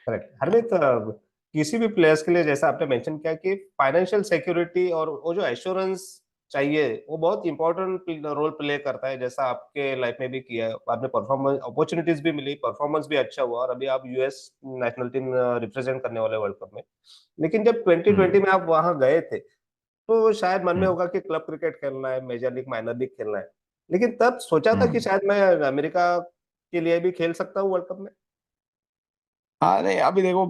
करेक्ट हरमीत, किसी भी प्लेयर्स के लिए जैसा आपने मेंशन किया कि फाइनेंशियल सिक्योरिटी और वो जो एश्योरेंस चाहिए वो बहुत इंपॉर्टेंट रोल प्ले करता है, जैसा आपके लाइफ में भी किया है। बाद में परफॉर्मेंस अपॉर्चुनिटीज भी मिली, परफॉर्मेंस भी अच्छा हुआ, और अभी आप यूएस नेशनल टीम रिप्रेजेंट करने वाले वर्ल्ड कप में। लेकिन जब 2020 हम्म। में आप वहां गए थे तो शायद मन में हम्म। होगा कि क्लब क्रिकेट खेलना है, मेजर लीग माइनर लीग खेलना है, लेकिन तब सोचा था कि हम्म। शायद मैं अमेरिका के लिए भी खेल सकता हूँ वर्ल्ड कप में। हाँ, नहीं, अभी देखो,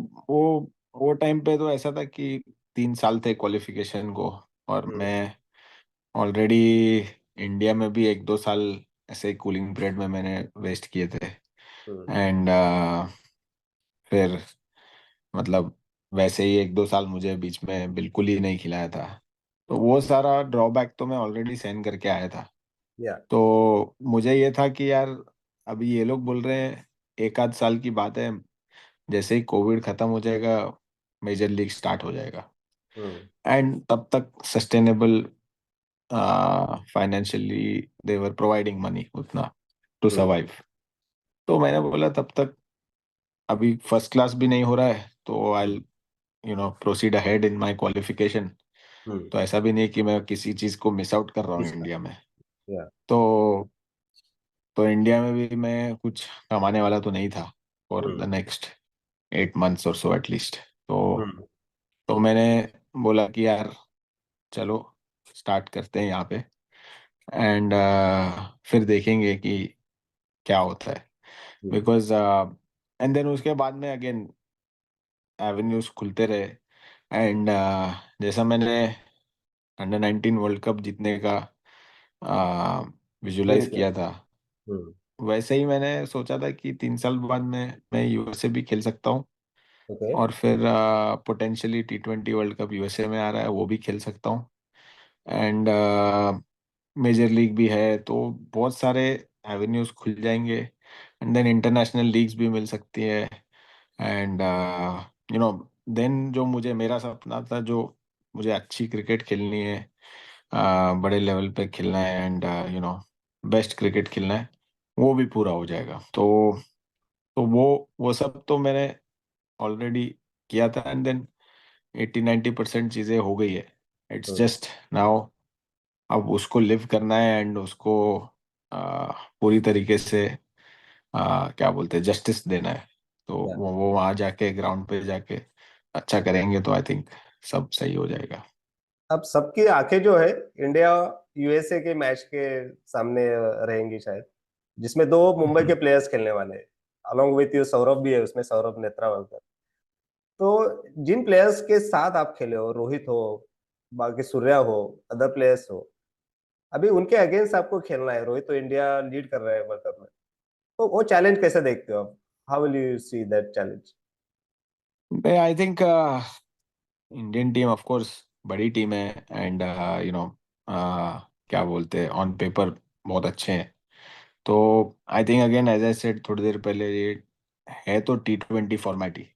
वो टाइम पे तो ऐसा था कि 3 साल थे क्वालिफिकेशन को, और हम्म। मैं ऑलरेडी इंडिया में भी 1-2 साल ऐसे कूलिंग पीरियड में मैंने वेस्ट किए थे। हम्म। एंड फिर मतलब वैसे ही 1-2 साल मुझे बीच में बिल्कुल ही नहीं खिलाया था। तो वो सारा ड्रॉबैक तो मैं ऑलरेडी सहन करके आया था। या। तो मुझे ये था कि यार, अभी ये लोग बोल रहे हैं 1 आध साल की बात है, जैसे ही कोविड खत्म हो जाएगा मेजर लीग स्टार्ट हो जाएगा, हम्म। एंड तब तक सस्टेनेबल फाइनेंशियली दे वर प्रोवाइडिंग मनी उतना टू हम्म। सर्वाइव। तो मैंने बोला तब तक अभी फर्स्ट क्लास भी नहीं हो रहा है, तो I hmm. Proceed ahead in my qualification. Hmm. तो ऐसा भी नहीं कि मैं किसी चीज को मिस आउट कर रहा हूँ इसका। इंडिया में। या। तो इंडिया में भी मैं कुछ कमाने वाला तो नहीं था for the hmm. Next 8 months और सो एटलीस्ट। तो हम्म। मैंने बोला कि यार चलो स्टार्ट करते हैं यहाँ पे, एंड फिर देखेंगे कि क्या होता है। हम्म। बिकॉज एंड देन उसके बाद में अगेन एवेन्यूज खुलते रहे। एंड जैसा मैंने अंडर 19 वर्ल्ड कप जीतने का ड्रीम विजुलाइज किया। किया था, हम्म। वैसे ही मैंने सोचा था कि 3 साल बाद में मैं यूएसए भी खेल सकता हूँ। ओके। और फिर potentially T20 world cup USA में आ रहा है, वो भी खेल सकता हूँ। एंड मेजर लीग भी है, तो बहुत सारे एवेन्यूज खुल जाएंगे। एंड देन इंटरनेशनल लीग्स भी मिल सकती है। एंड यू नो देन जो मुझे मेरा सपना था, जो मुझे अच्छी क्रिकेट खेलनी है, बड़े लेवल पे खेलना है, एंड बेस्ट क्रिकेट खेलना है, वो भी पूरा हो जाएगा। तो वो सब तो मैंने ऑलरेडी किया था। एंड देन 80-90% चीज़ें हो गई है। It's hmm. जस्ट नाउ अब उसको लिव करना है, एंड उसको पूरी तरीके से क्या बोलते हैं, जस्टिस देना है। तो या। वो वहाँ जाके ग्राउंड पे जाके अच्छा करेंगे, तो आई थिंक सब सही हो जाएगा। अब सबकी आंखें जो है इंडिया यूएसए के मैच के सामने रहेंगी शायद, जिसमें दो मुंबई के प्लेयर्स खेलने वाले हैं। अलॉन्ग विथ यू सौरभ भी है उसमें, सौरभ नेत्रावलकर। तो जिन प्लेयर्स के साथ आप खेले हो, रोहित हो, बाकी सूर्या हो, अदर प्लेयर्स हो, अभी उनके अगेंस्ट आपको खेलना है। रोहित तो इंडिया लीड कर रहा है वर्ल्ड कप में, तो वो चैलेंज कैसे देखते हो आप? How will you see that challenge? I think Indian team of course बड़ी टीम है, एंड क्या बोलते हैं, ऑन पेपर बहुत अच्छे हैं। तो I think again as I said थोड़ी देर पहले, ये है तो T20 format he,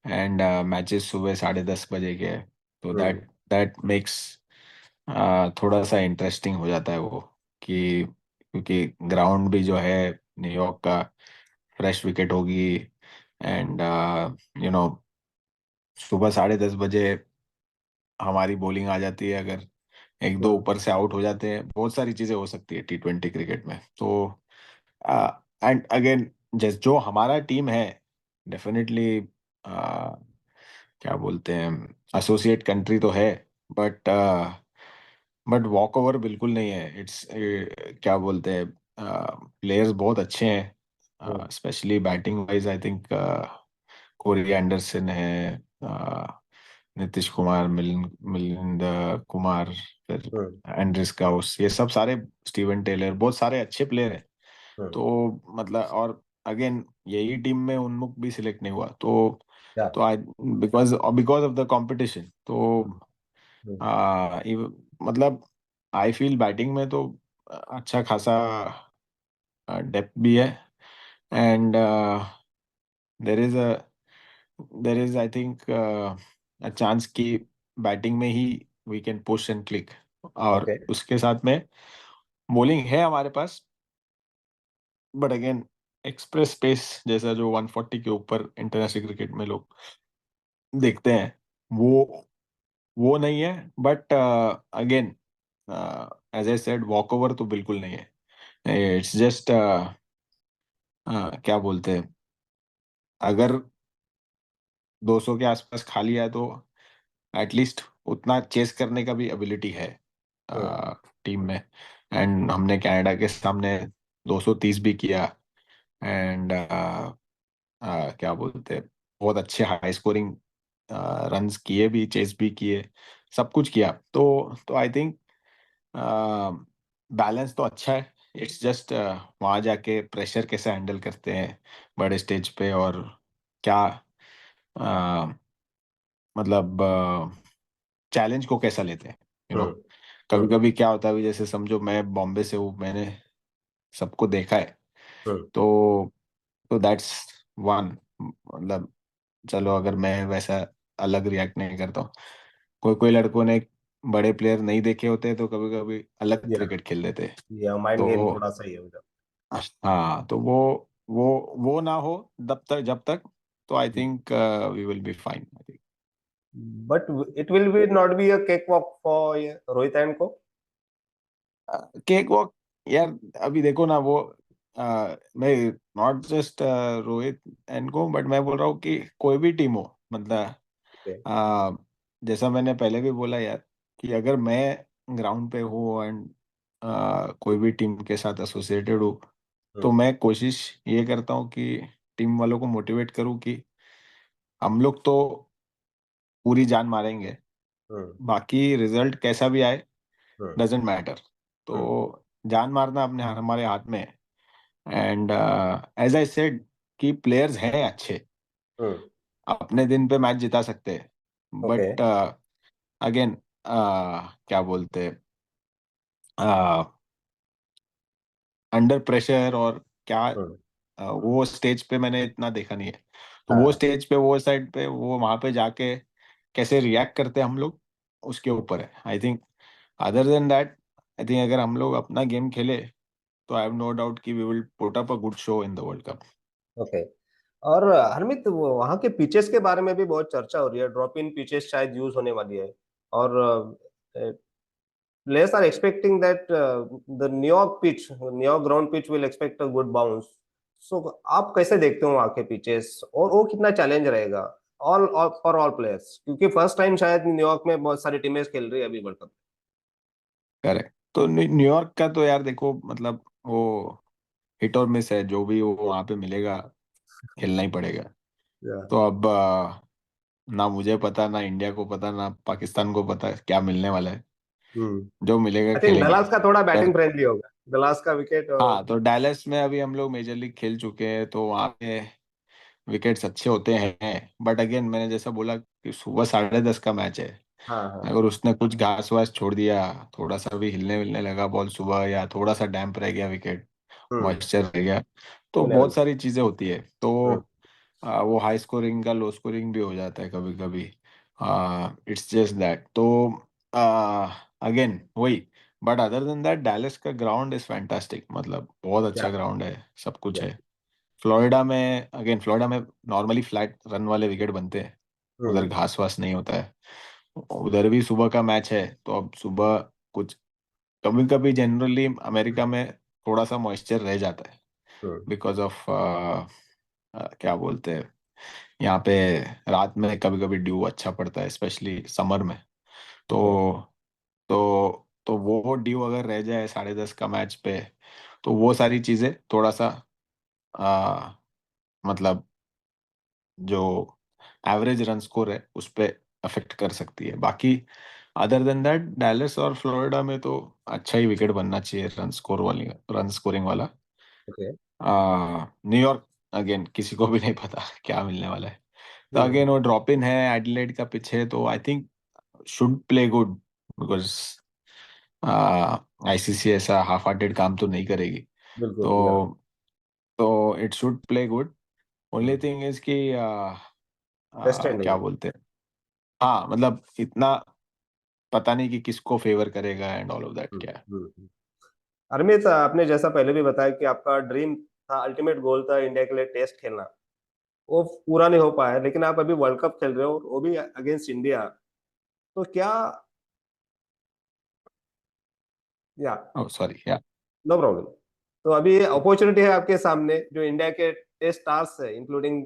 and matches सुबह 10:30 बजे के हैं। तो हम्म। दैट दैट मेक्स थोड़ा सा इंटरेस्टिंग हो जाता है वो, कि क्योंकि ग्राउंड भी जो है न्यूयॉर्क का, फ्रेश विकेट होगी। एंड यू नो सुबह 10:30 बजे हमारी बॉलिंग आ जाती है, अगर एक दो हम्म। ऊपर से आउट हो जाते हैं, बहुत सारी चीजें हो सकती है T20 क्रिकेट में। तो एंड अगेन जैस जो हमारा टीम है, डेफिनेटली क्या बोलते हैं, एसोसिएट कंट्री तो है, बट बट वॉक ओवर बिल्कुल नहीं है। इट्स क्या बोलते हैं, प्लेयर्स बहुत अच्छे हम्म। हैं, specially batting wise. I think Corey Anderson है, नीतीश कुमार, मिलिंद कुमार, फिर हम्म। एंड्रिस काउस, ये सब सारे, स्टीवन टेलर, बहुत सारे अच्छे प्लेयर हैं। हम्म। तो मतलब, और अगेन यही टीम में उन्मुख भी सिलेक्ट नहीं हुआ, तो yeah. I because because of the competition. तो हम्म, मतलब आई फील बैटिंग में तो अच्छा खासा डेप्थ भी है, and there is there is I think a chance कि बैटिंग में ही we can push and click, और ओके। उसके साथ में बॉलिंग है हमारे पास, बट अगेन एक्सप्रेस स्पेस जैसा जो 140 के ऊपर इंटरनेशनल क्रिकेट में लोग देखते हैं, वो नहीं है। But again, as I said, walk over तो बिल्कुल नहीं है। इट्स जस्ट क्या बोलते हैं, अगर 200 के आसपास खा लिया है तो एटलीस्ट उतना चेस करने का भी एबिलिटी है हम्म, टीम में। एंड हमने कनाडा के सामने 230 भी किया, एंड क्या बोलते हैं, बहुत अच्छे हाई स्कोरिंग रन्स किए भी, चेस भी किए, सब कुछ किया। तो आई थिंक बैलेंस तो अच्छा है। इट्स जस्ट वहाँ जाके प्रेशर कैसे हैंडल करते हैं बड़े स्टेज पे, और क्या अ, मतलब चैलेंज को कैसा लेते हैं, हम्म, कभी हम्म, कभी क्या होता है, अभी जैसे समझो मैं बॉम्बे से हूँ, मैंने सबको देखा है। हम्म, तो दैट्स वन, मतलब चलो अगर मैं वैसा अलग रिएक्ट नहीं करता हूँ, कोई कोई लड़कों ने बड़े प्लेयर नहीं देखे होते तो कभी कभी अलग या क्रिकेट खेल देते। या माइंड गेम तो थोड़ा सही है उधर। हाँ, तो वो वो ना हो जब तक तो I think we will be fine, I think. But it will be not be a cake walk for Rohit and को। केक वॉक, यार अभी देखो ना वो, मैं नॉट जस्ट रोहित एंड को, बट मैं बोल रहा हूँ कि कोई भी टीम हो, मतलब ओके। आ, जैसा मैंने पहले भी बोला यार, कि अगर मैं ग्राउंड पे हूँ एंड कोई भी टीम के साथ एसोसिएटेड हूँ, तो हम्म, मैं कोशिश ये करता हूँ कि टीम वालों को मोटिवेट करूँ कि हम लोग तो पूरी जान मारेंगे, हम्म, बाकी रिजल्ट कैसा भी आए हम्म, डजेंट मैटर। तो हम्म, जान मारना अपने हमारे हाथ में है। एंड एज आई सेड कि प्लेयर्स हैं अच्छे, हम्म, अपने दिन पे मैच जिता सकते हैं, ओके। बट अगेन क्या बोलते हैं, अंडर प्रेशर और क्या, हम्म, वो स्टेज पे मैंने इतना देखा नहीं है। तो वो हाँ, स्टेज पे, वो साइड पे, वो वहां पे जाके कैसे रिएक्ट करते हैं हम लोग, उसके ऊपर है I think. Other than that, I think अगर हम लोग अपना गेम खेले तो आई हैव नो डाउट कि we will put up a good show in the world cup. Okay. और हरमित, वहाँ के पिचेस के बारे में भी बहुत चर्चा हो रही है, ड्रॉप इन पिचेस शायद यूज होने वाली है। और players are expecting that the New York ground pitch will expect a good bounce. So आप कैसे देखते हो वहाँ के पिचेस, और वो कितना चैलेंज रहेगा ऑल फॉर ऑल प्लेयर्स, क्योंकि फर्स्ट टाइम शायद न्यूयॉर्क में बहुत सारी टीमें खेल रही है अभी वर्ल्ड कप। करेक्ट। तो न्यूयॉर्क का तो यार देखो, मतलब वो हिट और मिस है, जो भी वो वहां पे मिलेगा खेलना ही पड़ेगा। या। तो अब ना मुझे पता, ना इंडिया को पता, ना पाकिस्तान को पता क्या मिलने वाला है। हम्म। जो मिलेगा आई थिंक खेलेंगे। डलास का थोड़ा पर बैटिंग फ्रेंडली होगा, डलास का विकेट। हाँ, तो डैलस में अभी हम लोग मेजर लीग खेल चुके हैं, तो वहाँ पे विकेट्स अच्छे होते हैं। बट अगेन मैंने जैसा बोला कि सुबह 10:30 का मैच है। हाँ, हाँ। अगर उसने कुछ घास वास छोड़ दिया, थोड़ा सा भी हिलने मिलने लगा बॉल सुबह, या थोड़ा सा डैम्प रह गया विकेट, हम्म। मॉइस्चर रह गया, तो होने बहुत वाला। सारी चीजें होती है। तो हम्म, वो हाई स्कोरिंग का लो स्कोरिंग भी हो जाता है कभी कभी। It's just that. तो अगेन वही, but other than that Dallas का ग्राउंड इज फैंटास्टिक, मतलब बहुत या, अच्छा ग्राउंड है, सब कुछ या। है। फ्लोरिडा में, अगेन फ्लोरिडा में नॉर्मली फ्लैट रन वाले विकेट बनते हैं, उधर हम्म, घास वास नहीं होता है। उधर भी सुबह का मैच है, तो अब सुबह कुछ, कभी कभी जनरली अमेरिका में थोड़ा सा मॉइस्चर रह जाता है, हम्म, बिकॉज ऑफ क्या बोलते हैं, यहाँ पे रात में कभी कभी ड्यू अच्छा पड़ता है, स्पेशली समर में। तो ओके। वो ड्यू अगर रह जाए 10:30 का मैच पे, तो वो सारी चीजें थोड़ा सा आ, मतलब जो एवरेज रन स्कोर है उस पे अफेक्ट कर सकती है। बाकी अदर देन दैट डैलस और फ्लोरिडा में तो अच्छा ही विकेट बनना चाहिए, रन स्कोरिंग वाला। ओके। न्यूयॉर्क, अगेन किसी को भी नहीं पता क्या मिलने वाला है। तो हम्म, अगेन वो ड्रॉप इन है, एडिलेड का पिच है, तो I think should play good because ICC ऐसा हाफ हार्टेड काम तो नहीं करेगी. बिल्कुल तो या तो it should play good. Only hmm thing is कि टेस्ट नहीं क्या है. बोलते हैं, हाँ मतलब इतना पता नहीं कि किसको फेवर करेगा एंड ऑल ऑफ दैट हम्म क्या है. हम्म हम्म. हरमीत, आपने जैसा पहले भी बताया कि आपका ड्रीम था, अल्टीमेट गोल था इंडिया के लिए टेस्ट खेलना. वो पूरा नहीं हो पाया, लेकिन आप अभी वर्ल्ड कप खेल रहे हो, वो भी अगेंस्ट इंडिया. तो क्या, या ओह सॉरी या. No problem. तो अभी अपॉर्चुनिटी है आपके सामने, जो इंडिया के टेस्ट स्टार्स है इंक्लूडिंग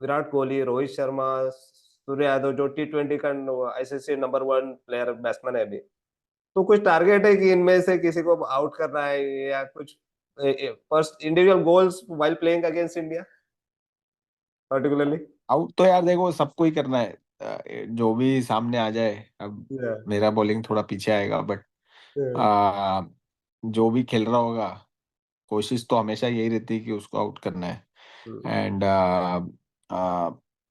विराट कोहली, रोहित शर्मा, सूर्य यादव, जो T20 का आईसीसी नंबर 1 प्लेयर बैट्समैन है अभी. तो कुछ टारगेट है कि इनमें से किसी को आउट करना है, या कुछ first individual goals while playing against India particularly? Out तो यार देखो सबको ही करना है. जो भी सामने आ जाए. अब मेरा बॉलिंग थोड़ा पीछे आएगा बट जो भी खेल रहा होगा कोशिश तो हमेशा यही रहती है कि उसको आउट करना है. एंड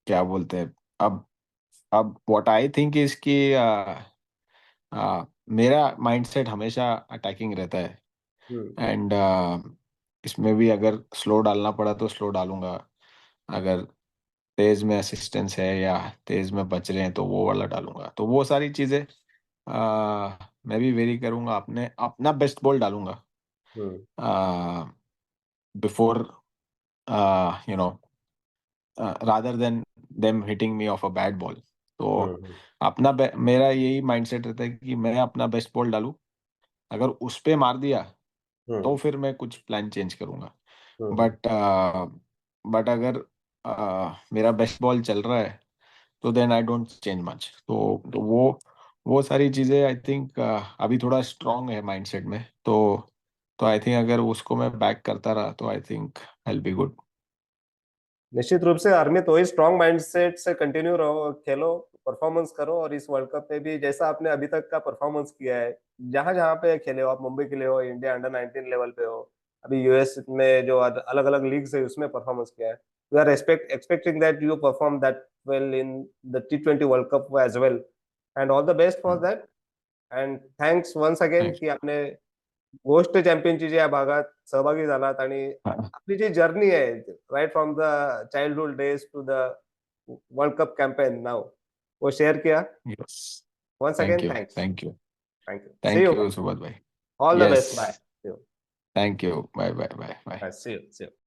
क्या बोलते हैं, अब व्हाट आई थिंक इज कि मेरा माइंडसेट हमेशा अटैकिंग रहता है. एंड इसमें भी अगर स्लो डालना पड़ा तो स्लो डालूंगा. अगर तेज में असिस्टेंस है या तेज में बच रहे हैं तो वो वाला डालूंगा. तो वो सारी चीजें मैं भी वेरी करूंगा. अपने अपना बेस्ट बॉल डालूंगा before you know rather than them hitting me off a bad ball. तो मेरा यही माइंडसेट रहता है कि मैं अपना बेस्ट बॉल डालूं. अगर उस पे मार दिया तो फिर मैं कुछ प्लान चेंज करूंगा. बट अगर मेरा बेस्ट बॉल चल रहा है तो then I don't change much. तो वो सारी चीज़ें आई थिंक अभी थोड़ा स्ट्रांग है माइंडसेट में. तो आई थिंक अगर उसको मैं बैक करता रहा तो I think I will be good. निश्चित रूप से हरमित, वही स्ट्रॉन्ग माइंडसेट से कंटिन्यू रहो, खेलो, परफॉर्मेंस करो. और इस वर्ल्ड कप में भी जैसा आपने अभी तक का परफॉर्मेंस किया है, जहां जहां पे खेले हो, आप मुंबई के लिए हो, इंडिया अंडर 19 लेवल पे हो, अभी यूएस में जो अलग अलग लीग्स है उसमें परफॉर्मेंस किया है, we are expecting that you perform that well in the T20 world cup as well. And all the best for that. And thanks once again thanks. की आपने गोष्ट चॅम्पियनची या भागात सहभागी झालात, आणि आपली जी जर्नी आहे, right from the childhood days to the world cup campaign now, वो शेयर किया. Yes. Once thank again you. Thanks. Thank you. Thank you. See thank you. You Subodh भाई. All the yes. Best. Bye. Thank you. Bye bye bye bye. See you.